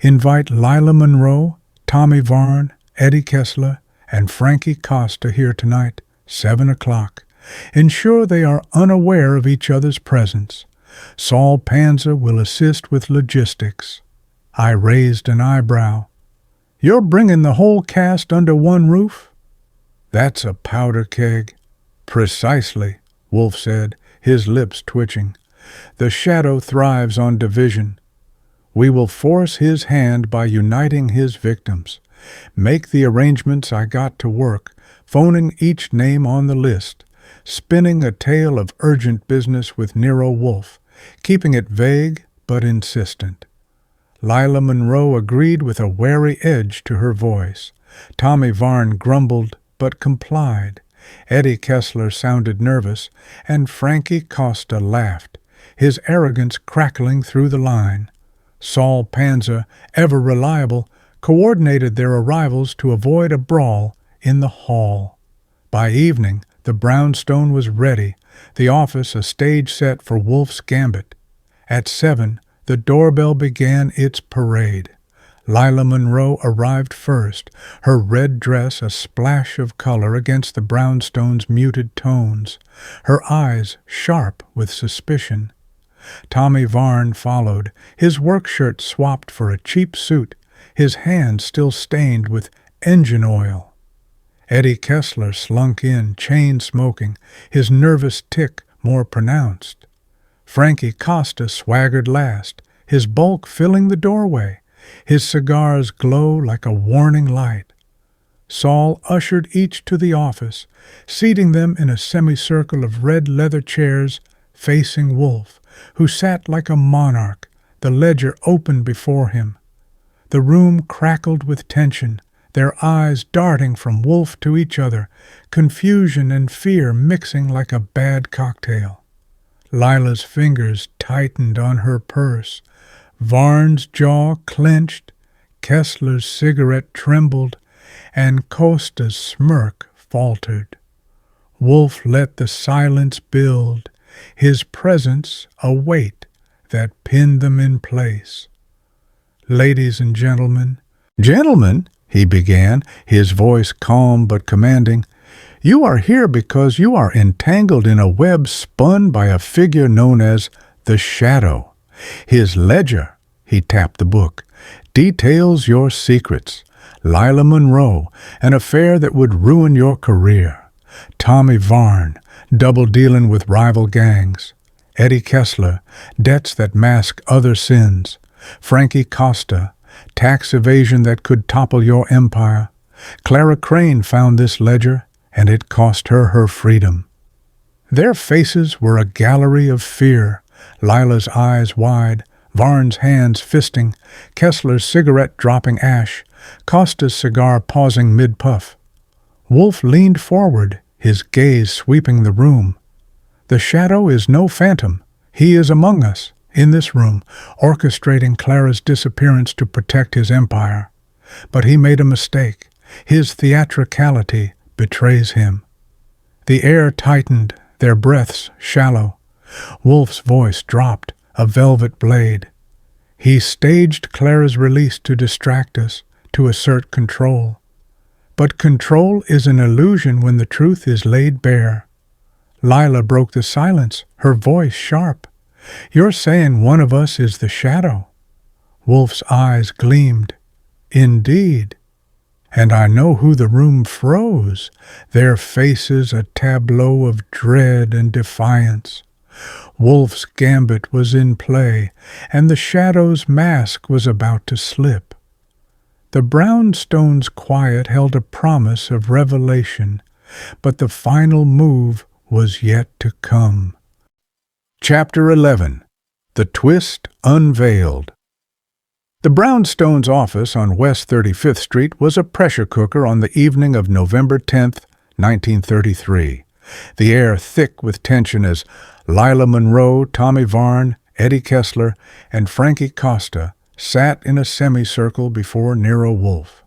Invite Lila Monroe, Tommy Varn, Eddie Kessler, and Frankie Costa here tonight, 7 o'clock. Ensure they are unaware of each other's presence. Saul Panzer will assist with logistics." I raised an eyebrow. "You're bringing the whole cast under one roof?" "That's a powder keg." "Precisely," Wolfe said, his lips twitching. "The shadow thrives on division. We will force his hand by uniting his victims. Make the arrangements I got to work, phoning each name on the list, spinning a tale of urgent business with Nero Wolfe, keeping it vague but insistent." Lila Monroe agreed with a wary edge to her voice. Tommy Varn grumbled but complied. Eddie Kessler sounded nervous, and Frankie Costa laughed, his arrogance crackling through the line. Saul Panzer, ever reliable, coordinated their arrivals to avoid a brawl in the hall. By evening, the brownstone was ready, the office a stage set for Wolfe's gambit. At 7, the doorbell began its parade. Lila Monroe arrived first, her red dress a splash of color against the brownstone's muted tones, her eyes sharp with suspicion. Tommy Varn followed, his work shirt swapped for a cheap suit, his hands still stained with engine oil. Eddie Kessler slunk in, chain-smoking, his nervous tic more pronounced. Frankie Costa swaggered last, his bulk filling the doorway, his cigar's glow like a warning light. Saul ushered each to the office, seating them in a semicircle of red leather chairs facing Wolfe, who sat like a monarch, the ledger open before him. The room crackled with tension, their eyes darting from Wolfe to each other, confusion and fear mixing like a bad cocktail. Lila's fingers tightened on her purse. Varn's jaw clenched, Kessler's cigarette trembled, and Costa's smirk faltered. Wolfe let the silence build, his presence a weight that pinned them in place. "Ladies and gentlemen." "Gentlemen," he began, his voice calm but commanding, "you are here because you are entangled in a web spun by a figure known as the Shadow. His ledger," he tapped the book, "details your secrets. Lila Monroe, an affair that would ruin your career. Tommy Varn, double-dealing with rival gangs. Eddie Kessler, debts that mask other sins. Frankie Costa, tax evasion that could topple your empire. Clara Crane found this ledger, and it cost her her freedom." Their faces were a gallery of fear, Lila's eyes wide, Varn's hands fisting, Kessler's cigarette dropping ash, Costa's cigar pausing mid-puff. Wolfe leaned forward, his gaze sweeping the room. "The Shadow is no phantom. He is among us, in this room, orchestrating Clara's disappearance to protect his empire. But he made a mistake. His theatricality betrays him." The air tightened, their breaths shallow. Wolfe's voice dropped, a velvet blade. "He staged Clara's release to distract us, to assert control. But control is an illusion when the truth is laid bare." Lila broke the silence, her voice sharp. "You're saying one of us is the Shadow?" Wolfe's eyes gleamed. "Indeed. And I know who." The room froze, their faces a tableau of dread and defiance. Wolfe's gambit was in play, and the Shadow's mask was about to slip. The brownstone's quiet held a promise of revelation, but the final move was yet to come. Chapter 11. The Twist Unveiled. The brownstone's office on West 35th Street was a pressure cooker on the evening of November 10th, 1933, the air thick with tension as Lila Monroe, Tommy Varn, Eddie Kessler, and Frankie Costa sat in a semicircle before Nero Wolfe.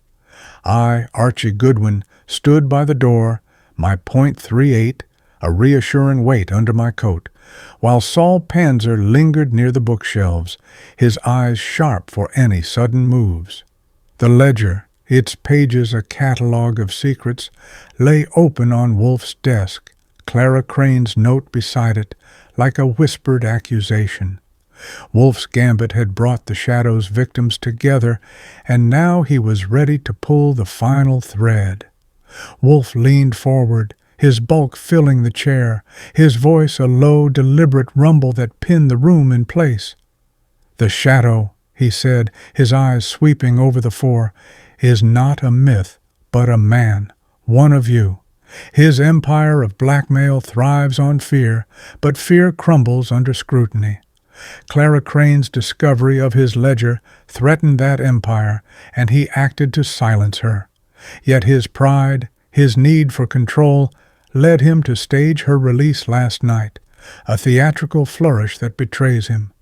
I, Archie Goodwin, stood by the door, my .38, a reassuring weight under my coat, while Saul Panzer lingered near the bookshelves, his eyes sharp for any sudden moves. The ledger, its pages a catalogue of secrets, lay open on Wolfe's desk, Clara Crane's note beside it, like a whispered accusation. Wolfe's gambit had brought the Shadow's victims together, and now he was ready to pull the final thread. Wolfe leaned forward, his bulk filling the chair, his voice a low, deliberate rumble that pinned the room in place. "The Shadow," he said, his eyes sweeping over the four, "is not a myth, but a man, one of you. His empire of blackmail thrives on fear, but fear crumbles under scrutiny. Clara Crane's discovery of his ledger threatened that empire, and he acted to silence her. Yet his pride, his need for control, led him to stage her release last night, a theatrical flourish that betrays him."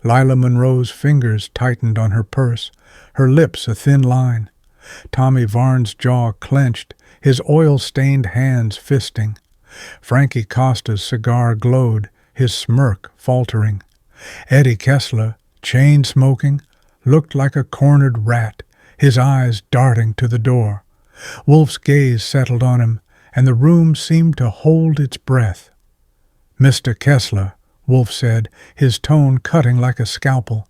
Lila Monroe's fingers tightened on her purse, her lips a thin line. Tommy Varn's jaw clenched, his oil-stained hands fisting. Frankie Costa's cigar glowed, his smirk faltering. Eddie Kessler, chain-smoking, looked like a cornered rat, his eyes darting to the door. Wolfe's gaze settled on him, and the room seemed to hold its breath. "Mr. Kessler," Wolfe said, his tone cutting like a scalpel,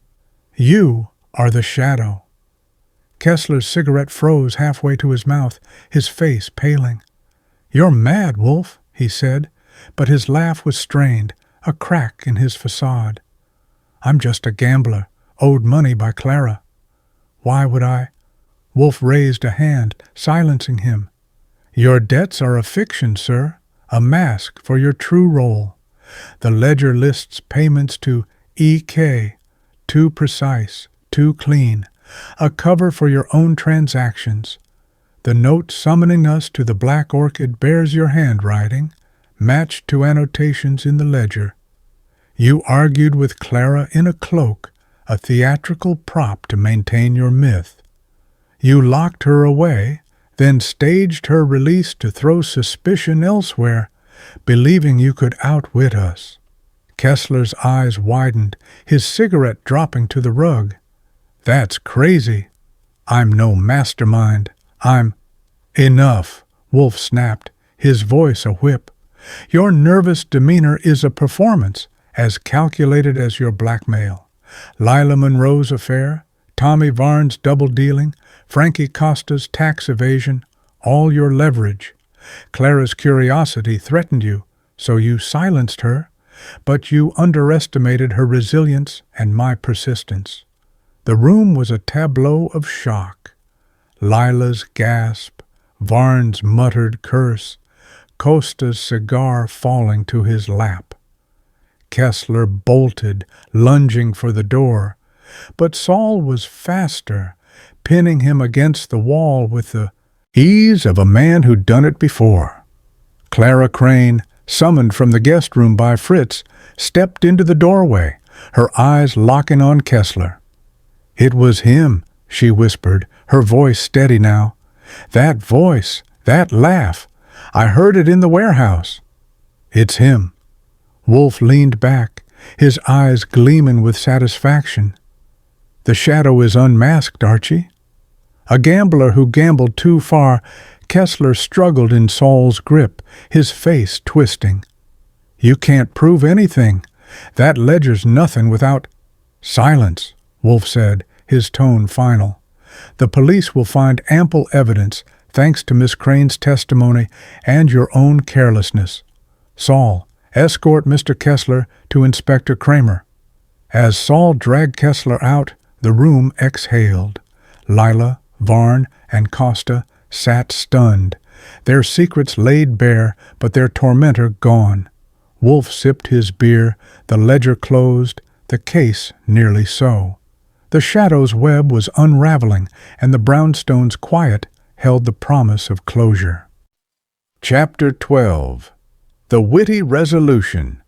"you are the shadow." Kessler's cigarette froze halfway to his mouth, his face paling. "You're mad, Wolfe," he said, but his laugh was strained, a crack in his facade. "I'm just a gambler, owed money by Clara. Why would I—" Wolfe raised a hand, silencing him. "Your debts are a fiction, sir, a mask for your true role. The ledger lists payments to E.K., too precise, too clean, a cover for your own transactions. The note summoning us to the Black Orchid bears your handwriting, matched to annotations in the ledger. You argued with Clara in a cloak, a theatrical prop to maintain your myth. You locked her away, then staged her release to throw suspicion elsewhere, believing you could outwit us." Kessler's eyes widened, his cigarette dropping to the rug. "That's crazy. I'm no mastermind. I'm—" "Enough," Wolfe snapped, his voice a whip. "Your nervous demeanor is a performance, as calculated as your blackmail. Lila Monroe's affair, Tommy Varn's double-dealing, Frankie Costa's tax evasion, all your leverage. Clara's curiosity threatened you, so you silenced her, but you underestimated her resilience and my persistence. The room was a tableau of shock. Lila's gasp, Varn's muttered curse, Costa's cigar falling to his lap. Kessler bolted, lunging for the door, but Saul was faster, pinning him against the wall with the ease of a man who'd done it before. Clara Crane, summoned from the guest room by Fritz, stepped into the doorway, her eyes locking on Kessler. "It was him," she whispered, her voice steady now. "That voice, that laugh, I heard it in the warehouse." "It's him." Wolfe leaned back, his eyes gleaming with satisfaction. "The shadow is unmasked, Archie." A gambler who gambled too far, Kessler struggled in Saul's grip, his face twisting. "You can't prove anything. That ledger's nothing without—" "Silence," Wolfe said, his tone final. "The police will find ample evidence, thanks to Miss Crane's testimony and your own carelessness. Saul, escort Mr. Kessler to Inspector Kramer." As Saul dragged Kessler out, the room exhaled. Lila, Varn, and Costa sat stunned, their secrets laid bare, but their tormentor gone. Wolfe sipped his beer, the ledger closed, the case nearly so. The shadow's web was unraveling, and the brownstone's quiet held the promise of closure. Chapter 12. The Witty Resolution.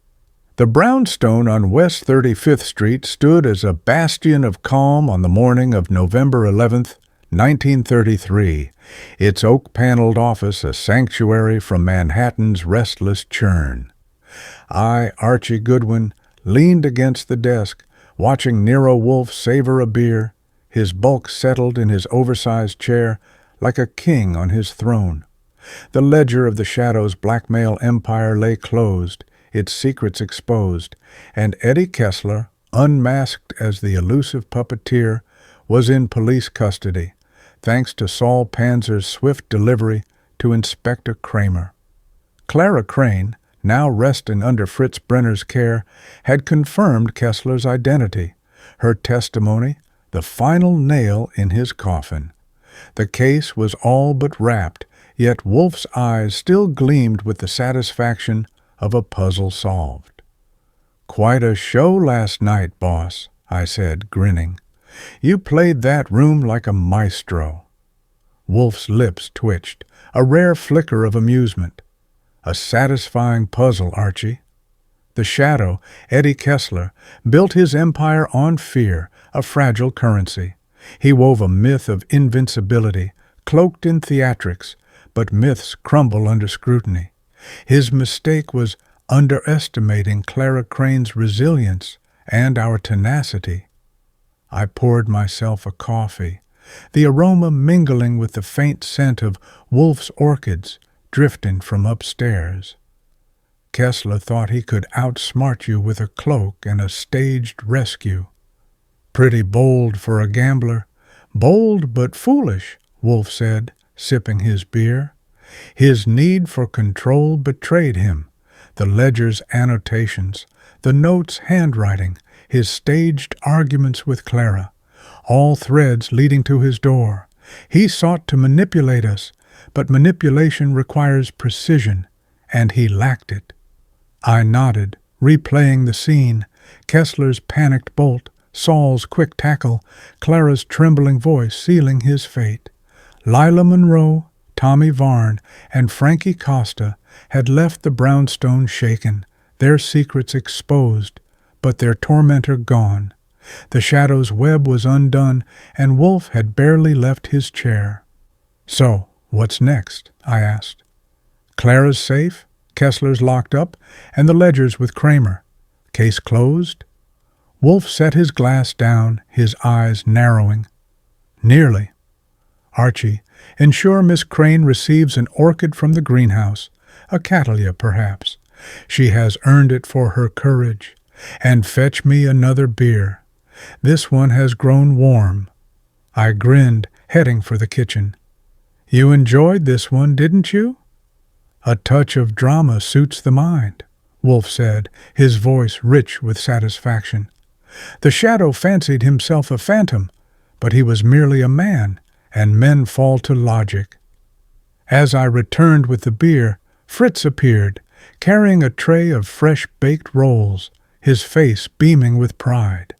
The brownstone on West 35th Street stood as a bastion of calm on the morning of November 11th, 1933, its oak-paneled office a sanctuary from Manhattan's restless churn. I, Archie Goodwin, leaned against the desk, watching Nero Wolfe savor a beer, his bulk settled in his oversized chair like a king on his throne. The ledger of the Shadow's blackmail empire lay closed, its secrets exposed, and Eddie Kessler, unmasked as the elusive puppeteer, was in police custody, thanks to Saul Panzer's swift delivery to Inspector Kramer. Clara Crane, now resting under Fritz Brenner's care, had confirmed Kessler's identity, her testimony the final nail in his coffin. The case was all but wrapped, yet Wolfe's eyes still gleamed with the satisfaction of a puzzle solved. "Quite a show last night, boss," I said, grinning. "You played that room like a maestro." Wolfe's lips twitched, a rare flicker of amusement. "A satisfying puzzle, Archie." The Shadow, Eddie Kessler, built his empire on fear, a fragile currency. He wove a myth of invincibility, cloaked in theatrics, but myths crumble under scrutiny. His mistake was underestimating Clara Crane's resilience and our tenacity. I poured myself a coffee, the aroma mingling with the faint scent of Wolfe's orchids, drifting from upstairs. Kessler thought he could outsmart you with a cloak and a staged rescue. Pretty bold for a gambler. Bold but foolish, Wolfe said, sipping his beer. His need for control betrayed him. The ledger's annotations, the note's handwriting, his staged arguments with Clara, all threads leading to his door. He sought to manipulate us, but manipulation requires precision, and he lacked it. I nodded, replaying the scene, Kessler's panicked bolt, Saul's quick tackle, Clara's trembling voice sealing his fate. Lila Monroe, Tommy Varn, and Frankie Costa had left the brownstone shaken, their secrets exposed, but their tormentor gone. The shadow's web was undone, and Wolfe had barely left his chair. "So, what's next?" I asked. "Clara's safe, Kessler's locked up, and the ledger's with Kramer. Case closed?" Wolfe set his glass down, his eyes narrowing. "Nearly. Archie, ensure Miss Crane receives an orchid from the greenhouse, a cattleya perhaps. She has earned it for her courage. And fetch me another beer. This one has grown warm." I grinned, heading for the kitchen. "You enjoyed this one, didn't you?" "A touch of drama suits the mind," Wolfe said, his voice rich with satisfaction. The shadow fancied himself a phantom, but he was merely a man, and men fall to logic. As I returned with the beer, Fritz appeared, carrying a tray of fresh-baked rolls, his face beaming with pride.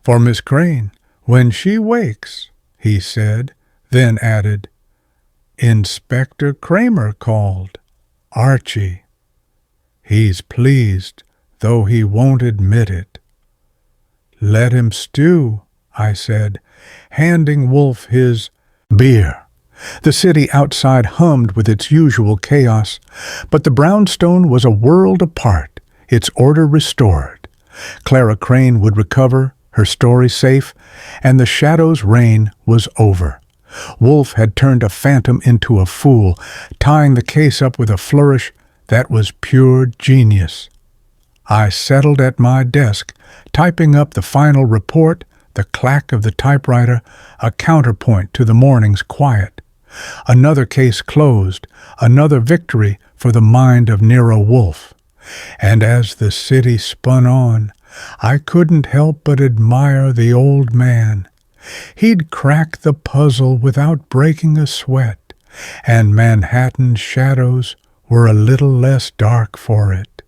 "For Miss Crane, when she wakes," he said, then added, "Inspector Kramer called. Archie. He's pleased, though he won't admit it." "Let him stew," I said, handing Wolfe his beer. The city outside hummed with its usual chaos, but the brownstone was a world apart, its order restored. Clara Crane would recover, her story safe, and the shadow's reign was over. Wolfe had turned a phantom into a fool, tying the case up with a flourish that was pure genius. I settled at my desk, typing up the final report, the clack of the typewriter, a counterpoint to the morning's quiet. Another case closed, another victory for the mind of Nero Wolfe. And as the city spun on, I couldn't help but admire the old man. He'd cracked the puzzle without breaking a sweat, and Manhattan's shadows were a little less dark for it.